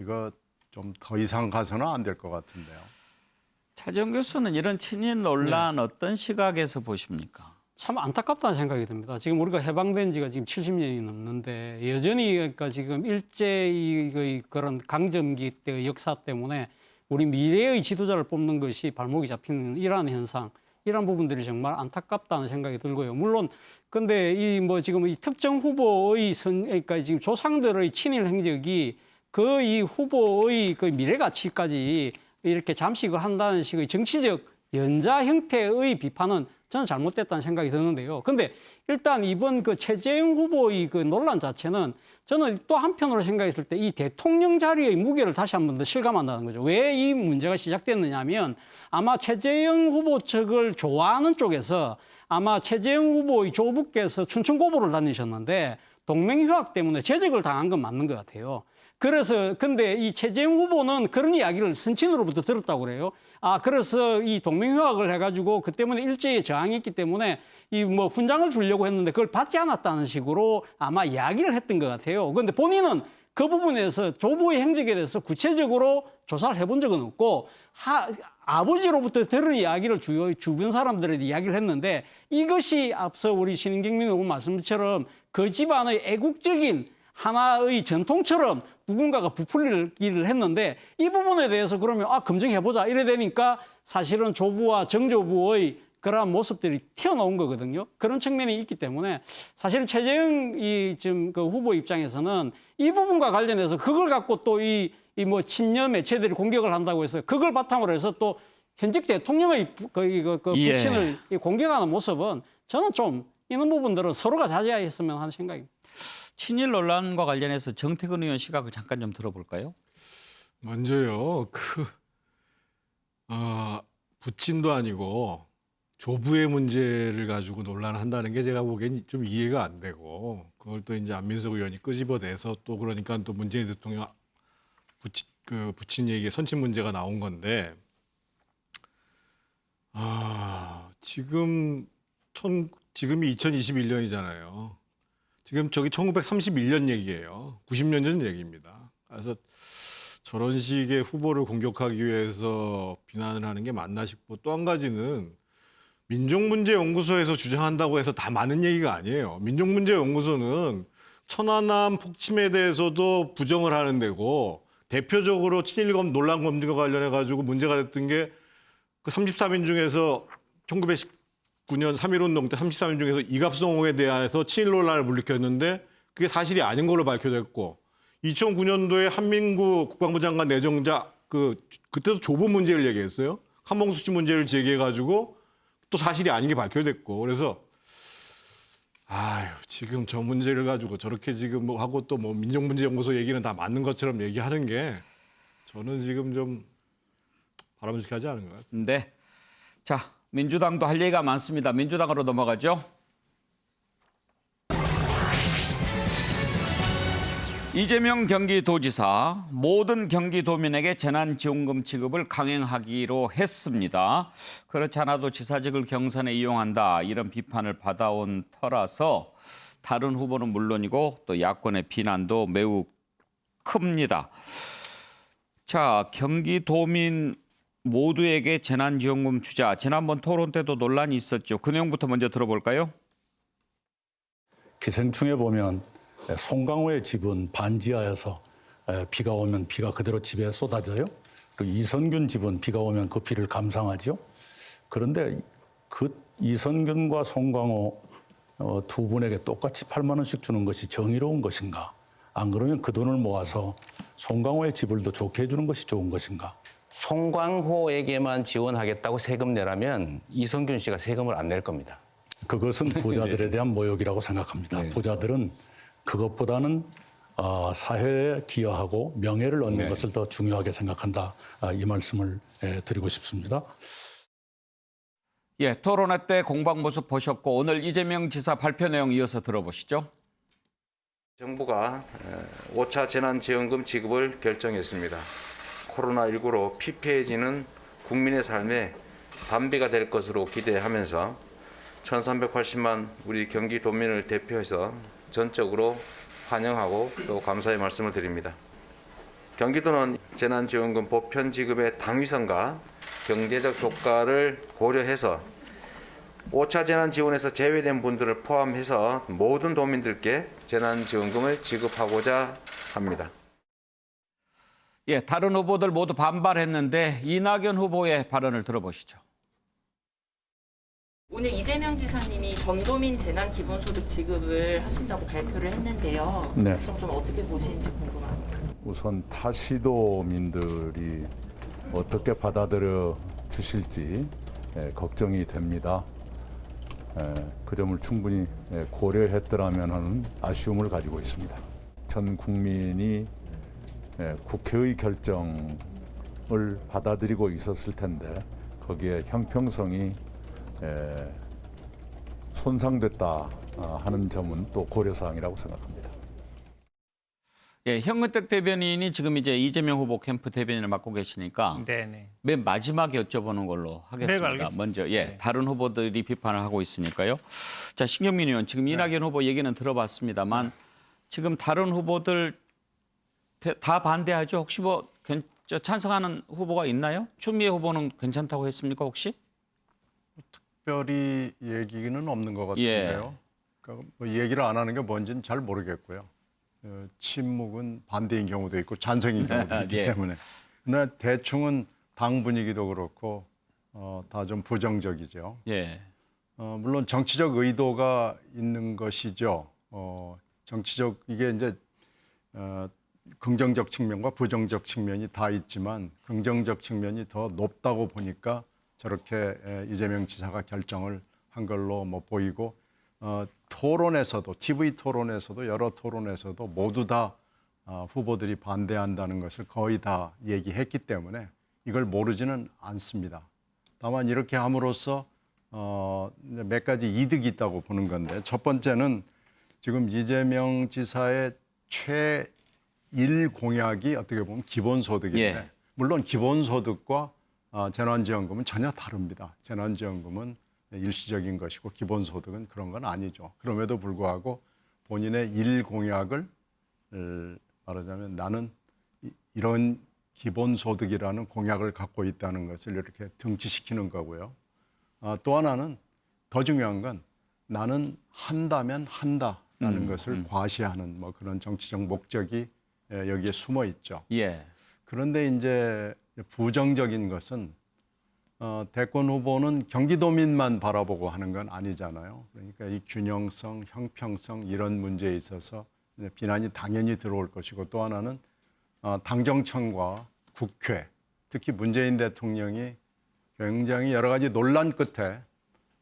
이거 좀 더 이상 가서는 안 될 것 같은데요. 차재원 교수는 이런 친일 논란 어떤 시각에서 보십니까? 참 안타깝다는 생각이 듭니다. 지금 우리가 해방된 지가 지금 70년이 넘는데 여전히 그러니까 지금 일제의 그런 강점기 때의 역사 때문에 우리 미래의 지도자를 뽑는 것이 발목이 잡히는 이러한 현상, 이러한 부분들이 정말 안타깝다는 생각이 들고요. 물론 근데 이 뭐 지금 이 특정 후보의 그러니까 지금 조상들의 친일 행적이 그 이 후보의 그 미래 가치까지 이렇게 잠식을 한다는 식의 정치적 연자 형태의 비판은 저는 잘못됐다는 생각이 드는데요. 근데 일단 이번 그 최재형 후보의 그 논란 자체는 저는 또 한편으로 생각했을 때 이 대통령 자리의 무게를 다시 한 번 더 실감한다는 거죠. 왜 이 문제가 시작됐느냐 하면 아마 최재형 후보 측을 좋아하는 쪽에서 아마 최재형 후보의 조부께서 춘천고보를 다니셨는데 동맹휴학 때문에 제적을 당한 건 맞는 것 같아요. 그래서 근데 이 최재형 후보는 그런 이야기를 선친으로부터 들었다고 그래요. 아, 그래서 이 동맹휴학을 해가지고 그 때문에 일제에 저항했기 때문에 이 뭐 훈장을 주려고 했는데 그걸 받지 않았다는 식으로 아마 이야기를 했던 것 같아요. 그런데 본인은 그 부분에서 조부의 행적에 대해서 구체적으로 조사를 해본 적은 없고 아버지로부터 들은 이야기를 주변 사람들에게 이야기를 했는데 이것이 앞서 우리 신인경민 의원 말씀처럼 그 집안의 애국적인 하나의 전통처럼 누군가가 부풀리기를 했는데 이 부분에 대해서 그러면 검증해보자 이래 되니까 사실은 조부와 정조부의 그러한 모습들이 튀어나온 거거든요. 그런 측면이 있기 때문에 사실은 최재형 지금 그 후보 입장에서는 이 부분과 관련해서 그걸 갖고 또 이 뭐 친여 매체들이 공격을 한다고 해서 그걸 바탕으로 해서 또 현직 대통령의 부친을 공격하는 모습은 저는 좀 이런 부분들은 서로가 자제했으면 하는 생각입니다. 친일 논란과 관련해서 정태근 의원 시각을 잠깐 좀 들어볼까요? 먼저요, 부친도 아니고 조부의 문제를 가지고 논란을 한다는 게 제가 보기엔 좀 이해가 안 되고 그걸 또 이제 안민석 의원이 끄집어내서 또 그러니까 또 문재인 대통령 부친 얘기에 선친 문제가 나온 건데 지금이 2021년이잖아요. 지금 저기 1931년 얘기예요. 90년 전 얘기입니다. 그래서 저런 식의 후보를 공격하기 위해서 비난을 하는 게 맞나 싶고 또 한 가지는 민족문제연구소에서 주장한다고 해서 다 많은 얘기가 아니에요. 민족문제연구소는 천안함 폭침에 대해서도 부정을 하는 데고 대표적으로 친일검 논란 검증과 관련해 가지고 문제가 됐던 게 그 33인 중에서 1919년 3.1운동 때 33인 중에서 이갑성호에 대해서 친일 논란을 불리켰는데 그게 사실이 아닌 걸로 밝혀졌고 2009년도에 한민구 국방부 장관 내정자 그때도 조부 문제를 얘기했어요. 한봉수 씨 문제를 제기해 가지고 또 사실이 아닌 게 밝혀졌고 그래서 지금 저 문제를 가지고 저렇게 지금 뭐 하고 또 뭐 민족문제연구소 얘기는 다 맞는 것처럼 얘기하는 게 저는 지금 좀 바람직하지 않은 것 같습니다. 네. 자, 민주당도 할 얘기가 많습니다. 민주당으로 넘어가죠. 이재명 경기도지사 모든 경기도민에게 재난지원금 지급을 강행하기로 했습니다. 그렇지 않아도 지사직을 경선에 이용한다 이런 비판을 받아온 터라서 다른 후보는 물론이고 또 야권의 비난도 매우 큽니다. 자, 경기도민 모두에게 재난지원금 주자. 지난번 토론 때도 논란이 있었죠. 그 내용부터 먼저 들어볼까요? 기생충에 보면 송강호의 집은 반지하여서 비가 오면 비가 그대로 집에 쏟아져요. 그리고 이선균 집은 비가 오면 그 비를 감상하죠. 그런데 그 이선균과 송강호 두 분에게 똑같이 8만 원씩 주는 것이 정의로운 것인가? 안 그러면 그 돈을 모아서 송강호의 집을 더 좋게 해주는 것이 좋은 것인가? 송강호에게만 지원하겠다고 세금 내라면 이선균 씨가 세금을 안 낼 겁니다. 그것은 부자들에 대한 모욕이라고 생각합니다. 부자들은 그것보다는 사회에 기여하고 명예를 얻는 것을 더 중요하게 생각한다. 이 말씀을 드리고 싶습니다. 예, 토론회 때 공방 모습 보셨고 오늘 이재명 지사 발표 내용 이어서 들어보시죠. 정부가 5차 재난지원금 지급을 결정했습니다. 코로나19로 피폐해지는 국민의 삶에 단비가 될 것으로 기대하면서 1380만 우리 경기도민을 대표해서 전적으로 환영하고 또 감사의 말씀을 드립니다. 경기도는 재난지원금 보편 지급의 당위성과 경제적 효과를 고려해서 5차 재난지원에서 제외된 분들을 포함해서 모든 도민들께 재난지원금을 지급하고자 합니다. 예, 다른 후보들 모두 반발했는데 이낙연 후보의 발언을 들어보시죠. 오늘 이재명 지사님이 전도민 재난기본소득 지급을 하신다고 발표를 했는데요. 네. 좀 어떻게 보시는지 궁금합니다. 우선 타시도민들이 어떻게 받아들여 주실지 걱정이 됩니다. 그 점을 충분히 고려했더라면 하는 아쉬움을 가지고 있습니다. 전 국민이 국회의 결정을 받아들이고 있었을 텐데 거기에 형평성이 손상됐다 하는 점은 또 고려사항이라고 생각합니다. 예, 현근택 대변인이 지금 이제 이재명 후보 캠프 대변인을 맡고 계시니까 네네. 맨 마지막에 여쭤보는 걸로 하겠습니다. 네, 알겠습니다. 먼저 다른 후보들이 비판을 하고 있으니까요. 자, 신경민 의원 지금 이낙연 후보 얘기는 들어봤습니다만 지금 다른 후보들 다 반대하죠. 혹시 뭐 찬성하는 후보가 있나요? 추미애 후보는 괜찮다고 했습니까 혹시? 특별히 얘기는 없는 것 같은데요. 그러니까 뭐 얘기를 안 하는 게 뭔지는 잘 모르겠고요. 침묵은 반대인 경우도 있고 찬성인 경우도 있기 때문에. 그러나 대충은 당 분위기도 그렇고 다 좀 부정적이죠. 물론 정치적 의도가 있는 것이죠. 정치적 이게 이제 긍정적 측면과 부정적 측면이 다 있지만 긍정적 측면이 더 높다고 보니까 저렇게 이재명 지사가 결정을 한 걸로 뭐 보이고 토론에서도 TV 토론에서도 여러 토론에서도 모두 다 후보들이 반대한다는 것을 거의 다 얘기했기 때문에 이걸 모르지는 않습니다. 다만 이렇게 함으로써 몇 가지 이득이 있다고 보는 건데 첫 번째는 지금 이재명 지사의 최일 공약이 어떻게 보면 기본소득인데 물론 기본소득과 재난지원금은 전혀 다릅니다. 재난지원금은 일시적인 것이고 기본소득은 그런 건 아니죠. 그럼에도 불구하고 본인의 일 공약을 말하자면 나는 이런 기본소득이라는 공약을 갖고 있다는 것을 이렇게 등치시키는 거고요. 또 하나는 더 중요한 건 나는 한다면 한다라는 것을 과시하는 뭐 그런 정치적 목적이 여기에 숨어 있죠. 그런데 이제 부정적인 것은 대권 후보는 경기도민만 바라보고 하는 건 아니잖아요. 그러니까 이 균형성, 형평성 이런 문제에 있어서 비난이 당연히 들어올 것이고 또 하나는 당정청과 국회, 특히 문재인 대통령이 굉장히 여러 가지 논란 끝에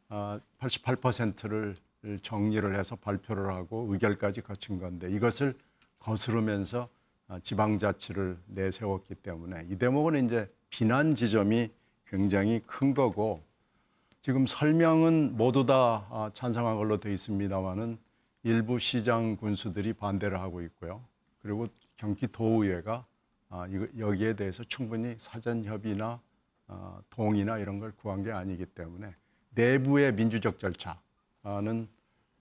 88%를 정리를 해서 발표를 하고 의결까지 거친 건데 이것을 거스르면서 지방자치를 내세웠기 때문에 이 대목은 이제 비난 지점이 굉장히 큰 거고 지금 설명은 모두 다 찬성한 걸로 되어 있습니다만은 일부 시장 군수들이 반대를 하고 있고요. 그리고 경기도의회가 여기에 대해서 충분히 사전 협의나 동의나 이런 걸 구한 게 아니기 때문에 내부의 민주적 절차는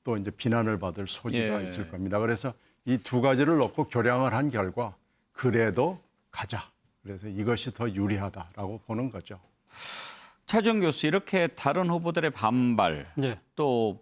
또 이제 비난을 받을 소지가 있을 겁니다. 그래서 이 두 가지를 놓고 교량을 한 결과 그래도 가자. 그래서 이것이 더 유리하다라고 보는 거죠. 차주영 교수 이렇게 다른 후보들의 반발 또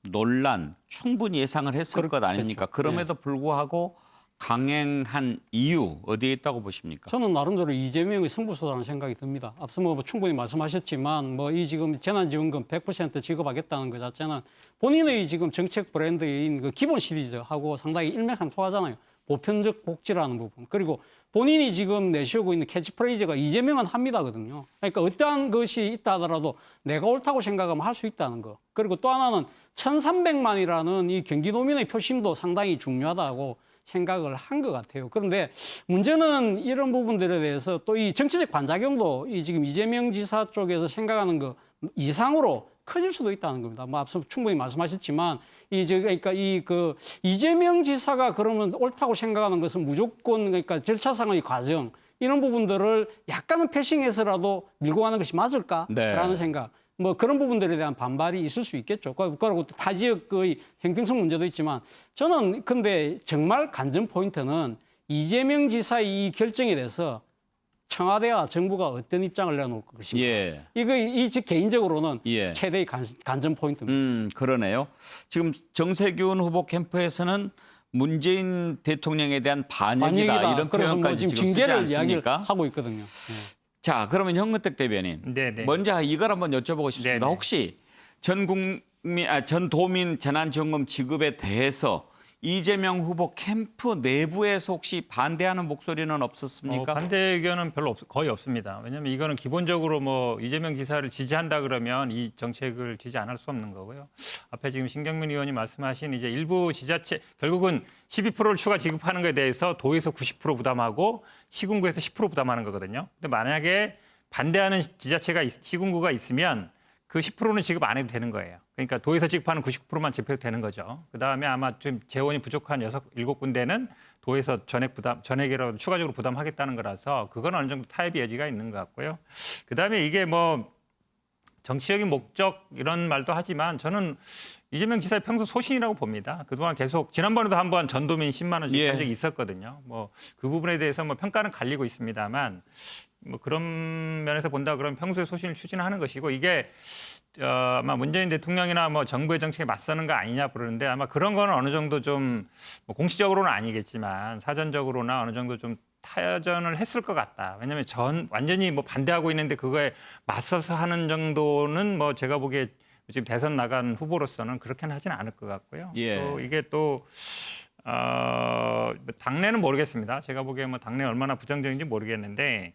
논란 충분히 예상을 했을 것 아닙니까? 그럼에도 불구하고 강행한 이유 어디에 있다고 보십니까? 저는 나름대로 이재명의 승부수라는 생각이 듭니다. 앞서 뭐 충분히 말씀하셨지만 뭐 이 지금 재난지원금 100% 지급하겠다는 것 자체는 본인의 지금 정책 브랜드인 그 기본 시리즈하고 상당히 일맥상통하잖아요. 보편적 복지라는 부분. 그리고 본인이 지금 내세우고 있는 캐치프레이즈가 이재명은 합니다거든요. 그러니까 어떠한 것이 있다 하더라도 내가 옳다고 생각하면 할 수 있다는 거. 그리고 또 하나는 1,300만이라는 이 경기도민의 표심도 상당히 중요하다고 생각을 한 것 같아요. 그런데 문제는 이런 부분들에 대해서 또 이 정치적 반작용도 이 지금 이재명 지사 쪽에서 생각하는 거 이상으로 커질 수도 있다는 겁니다. 뭐 앞서 충분히 말씀하셨지만 그러니까 이재명 지사가 그러면 옳다고 생각하는 것은 무조건 그러니까 절차상의 과정 이런 부분들을 약간은 패싱해서라도 밀고 가는 것이 맞을까라는 생각. 뭐 그런 부분들에 대한 반발이 있을 수 있겠죠. 그리고 타 지역의 형평성 문제도 있지만 저는 근데 정말 관전 포인트는 이재명 지사의 이 결정에 대해서 청와대와 정부가 어떤 입장을 내놓을 것인가. 예. 이 개인적으로는 예. 최대의 관전 포인트입니다. 그러네요. 지금 정세균 후보 캠프에서는 문재인 대통령에 대한 반역이다 이런 표현까지 지금 쓰지 않습니까? 하고 있거든요. 자, 그러면 현근택 대변인. 네네. 먼저 이걸 한번 여쭤보고 싶습니다. 네네. 혹시 전 도민 재난지원금 지급에 대해서 이재명 후보 캠프 내부에서 혹시 반대하는 목소리는 없었습니까? 반대 의견은 거의 없습니다. 왜냐하면 이거는 기본적으로 뭐 이재명 지사를 지지한다 그러면 이 정책을 지지 않을 수 없는 거고요. 앞에 지금 신경민 의원이 말씀하신 이제 일부 지자체 결국은 12%를 추가 지급하는 것에 대해서 도에서 90% 부담하고 시군구에서 10% 부담하는 거거든요. 근데 만약에 반대하는 시군구가 있으면 그 10%는 지급 안 해도 되는 거예요. 그러니까 도에서 지급하는 90%만 지급해도 되는 거죠. 그다음에 아마 좀 재원이 부족한 7군데는 도에서 전액이라도 추가적으로 부담하겠다는 거라서 그건 어느 정도 타협의 여지가 있는 것 같고요. 그다음에 이게 뭐 정치적인 목적 이런 말도 하지만 저는 이재명 지사의 평소 소신이라고 봅니다. 그동안 계속 지난번에도 한번 전도민 10만 원 지급한 적이 있었거든요. 뭐 그 부분에 대해서 뭐 평가는 갈리고 있습니다만 뭐 그런 면에서 본다 그러면 평소에 소신을 추진하는 것이고 이게 아마 문재인 대통령이나 뭐 정부의 정책에 맞서는 거 아니냐 그러는데 아마 그런 거는 어느 정도 좀 뭐 공식적으로는 아니겠지만 사전적으로나 어느 정도 좀 타전을 했을 것 같다. 왜냐하면 완전히 뭐 반대하고 있는데 그거에 맞서서 하는 정도는 뭐 제가 보기에 지금 대선 나간 후보로서는 그렇게는 하지는 않을 것 같고요. 예. 또 이게 또 당내는 모르겠습니다. 제가 보기에 뭐 당내 얼마나 부정적인지 모르겠는데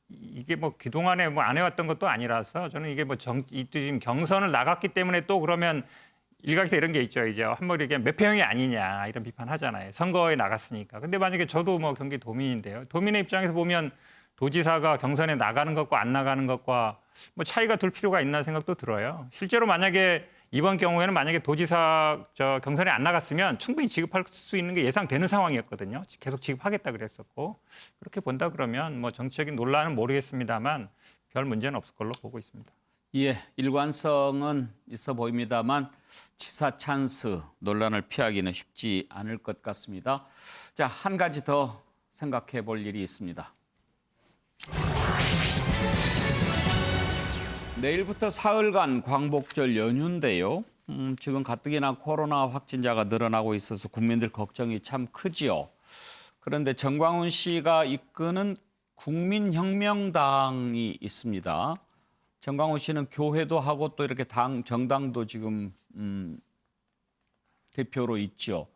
이게 뭐 그동안에 뭐 안 해왔던 것도 아니라서 저는 이게 뭐 지금 경선을 나갔기 때문에 또 그러면 일각에서 이런 게 있죠. 이제 한번 이렇게 매표형이 아니냐 이런 비판하잖아요. 선거에 나갔으니까. 근데 만약에 저도 뭐 경기 도민인데요. 도민의 입장에서 보면 도지사가 경선에 나가는 것과 안 나가는 것과 뭐 차이가 둘 필요가 있나 생각도 들어요. 실제로 만약에 이번 경우에는 만약에 도지사 경선에 안 나갔으면 충분히 지급할 수 있는 게 예상되는 상황이었거든요. 계속 지급하겠다 그랬었고 그렇게 본다 그러면 뭐 정치적인 논란은 모르겠습니다만 별 문제는 없을 걸로 보고 있습니다. 예, 일관성은 있어 보입니다만 지사 찬스 논란을 피하기는 쉽지 않을 것 같습니다. 자, 한 가지 더 생각해 볼 일이 있습니다. 내일부터 사흘간 광복절 연휴인데요. 지금 가뜩이나 코로나 확진자가 늘어나고 있어서 국민들 걱정이 참 크지요. 그런데 정광훈 씨가 이끄는 국민혁명당이 있습니다. 정광훈 씨는 교회도 하고 또 이렇게 정당도 지금 대표로 있죠.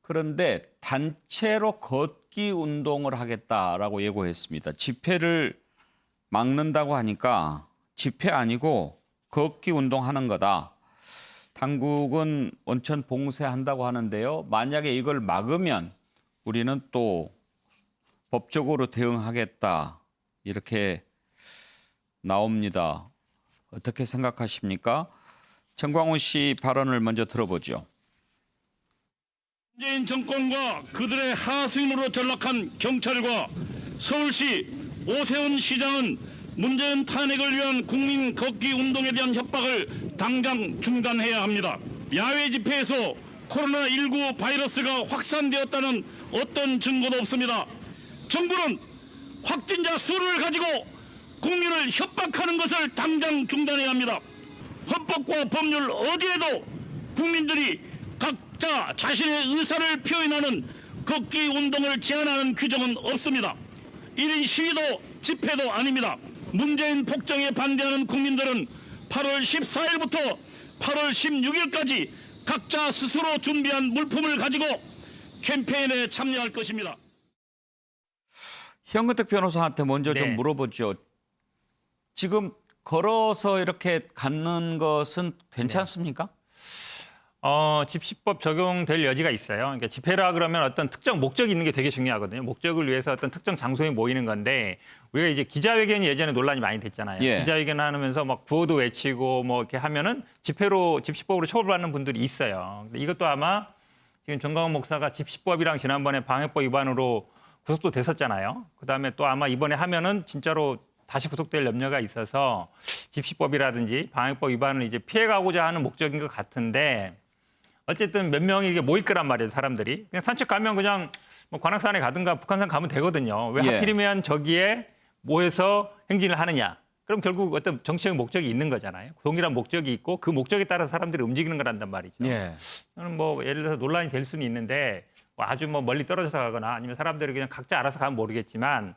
그런데 단체로 걷기 운동을 하겠다라고 예고했습니다. 집회를 막는다고 하니까 집회 아니고 걷기 운동하는 거다. 당국은 원천 봉쇄한다고 하는데요. 만약에 이걸 막으면 우리는 또 법적으로 대응하겠다. 이렇게 나옵니다. 어떻게 생각하십니까? 정광훈 씨 발언을 먼저 들어보죠. 문재인 정권과 그들의 하수인으로 전락한 경찰과 서울시 오세훈 시장은 문재인 탄핵을 위한 국민 걷기 운동에 대한 협박을 당장 중단해야 합니다. 야외 집회에서 코로나19 바이러스가 확산되었다는 어떤 증거도 없습니다. 정부는 확진자 수를 가지고 국민을 협박하는 것을 당장 중단해야 합니다. 헌법과 법률 어디에도 국민들이 각자 자신의 의사를 표현하는 걷기 운동을 제한하는 규정은 없습니다. 1인 시위도 집회도 아닙니다. 문재인 폭정에 반대하는 국민들은 8월 14일부터 8월 16일까지 각자 스스로 준비한 물품을 가지고 캠페인에 참여할 것입니다. 현근택 변호사한테 먼저 좀 네. 물어보죠. 지금 걸어서 이렇게 갖는 것은 괜찮습니까? 집시법 적용될 여지가 있어요. 그러니까 집회라 그러면 어떤 특정 목적이 있는 게 되게 중요하거든요. 목적을 위해서 어떤 특정 장소에 모이는 건데 우리가 이제 기자회견이 예전에 논란이 많이 됐잖아요. 예. 기자회견 하면서 막 구호도 외치고 뭐 이렇게 하면은 집시법으로 처벌받는 분들이 있어요. 근데 이것도 아마 지금 정광훈 목사가 집시법이랑 지난번에 방역법 위반으로 구속도 됐었잖아요. 그다음에 또 아마 이번에 하면은 진짜로 다시 구속될 염려가 있어서 집시법이라든지 방역법 위반을 이제 피해가고자 하는 목적인 것 같은데 어쨌든 몇 명이 이게 모일 거란 말이에요, 사람들이. 그냥 산책 가면 그냥 뭐 관악산에 가든가 북한산 가면 되거든요. 왜 예. 하필이면 저기에 모여서 행진을 하느냐. 그럼 결국 어떤 정치적 목적이 있는 거잖아요. 동일한 목적이 있고 그 목적에 따라 사람들이 움직이는 거란단 말이죠. 예. 저는 뭐 예를 들어서 논란이 될 수는 있는데 뭐 아주 뭐 멀리 떨어져서 가거나 아니면 사람들이 그냥 각자 알아서 가면 모르겠지만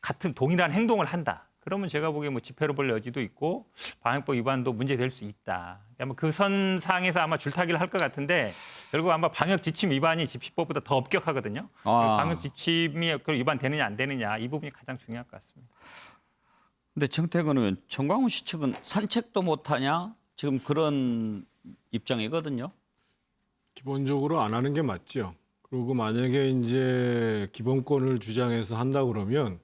같은 동일한 행동을 한다. 그러면 제가 보기에 뭐 집회로 볼 여지도 있고 방역법 위반도 문제될 수 있다. 아마 그 선상에서 아마 줄타기를 할 것 같은데 결국 아마 방역 지침 위반이 집시법보다 더 엄격하거든요. 방역 지침이 위반되느냐 안 되느냐 이 부분이 가장 중요할 것 같습니다. 근데 정태근 의원, 정광훈 씨 측은 산책도 못하냐? 지금 그런 입장이거든요. 기본적으로 안 하는 게 맞죠. 그리고 만약에 이제 기본권을 주장해서 한다 그러면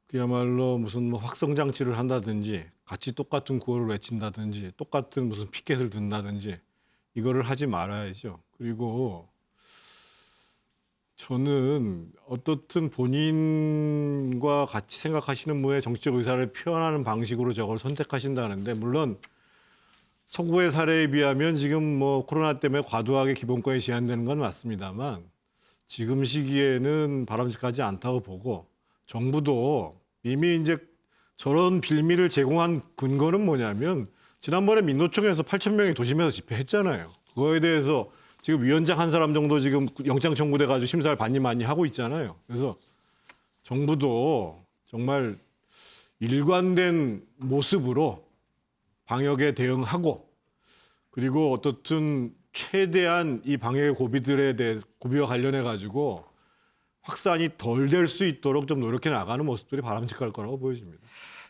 그야말로 무슨 뭐 확성 장치를 한다든지 같이 똑같은 구호를 외친다든지 똑같은 무슨 피켓을 든다든지 이거를 하지 말아야죠. 그리고 저는 어떻든 본인과 같이 생각하시는 분의 정치적 의사를 표현하는 방식으로 저걸 선택하신다는데 물론 서구의 사례에 비하면 지금 뭐 코로나 때문에 과도하게 기본권이 제한되는 건 맞습니다만 지금 시기에는 바람직하지 않다고 보고 정부도 이미 이제 저런 빌미를 제공한 근거는 뭐냐면 지난번에 민노총에서 8,000명이 도심에서 집회했잖아요. 그거에 대해서 지금 위원장 한 사람 정도 지금 영장 청구돼 가지고 심사를 많이 하고 있잖아요. 그래서 정부도 정말 일관된 모습으로 방역에 대응하고 그리고 어떻든 최대한 이 방역의 고비와 관련해 가지고 확산이 덜 될 수 있도록 좀 노력해 나가는 모습들이 바람직할 거라고 보여집니다.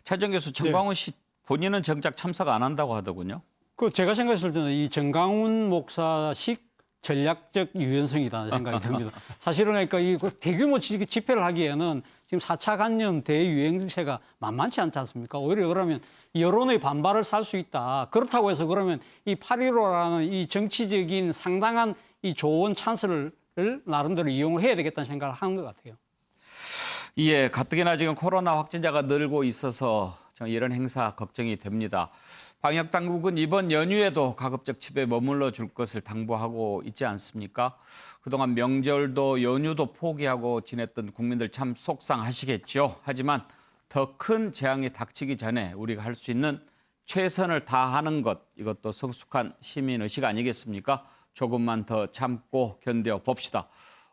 차정 교수, 정광훈 씨 본인은 정작 참석 안 한다고 하더군요. 그 제가 생각했을 때는 이 정광훈 목사식 전략적 유연성이다 생각이 듭니다. 사실은 그러니까 이 대규모 집회를 하기에는 지금 4차 감염 대유행세가 만만치 않지 않습니까? 오히려 그러면 여론의 반발을 살 수 있다. 그렇다고 해서 그러면 이 8.15라는 이 정치적인 상당한 이 좋은 찬스를 나름대로 이용을 해야 되겠다는 생각을 하는 것 같아요. 예, 가뜩이나 지금 코로나 확진자가 늘고 있어서 이런 행사 걱정이 됩니다. 방역 당국은 이번 연휴에도 가급적 집에 머물러 줄 것을 당부하고 있지 않습니까? 그동안 명절도 연휴도 포기하고 지냈던 국민들 참 속상하시겠죠. 하지만 더 큰 재앙이 닥치기 전에 우리가 할 수 있는 최선을 다하는 것, 이것도 성숙한 시민의식 아니겠습니까? 조금만 더 참고 견뎌 봅시다.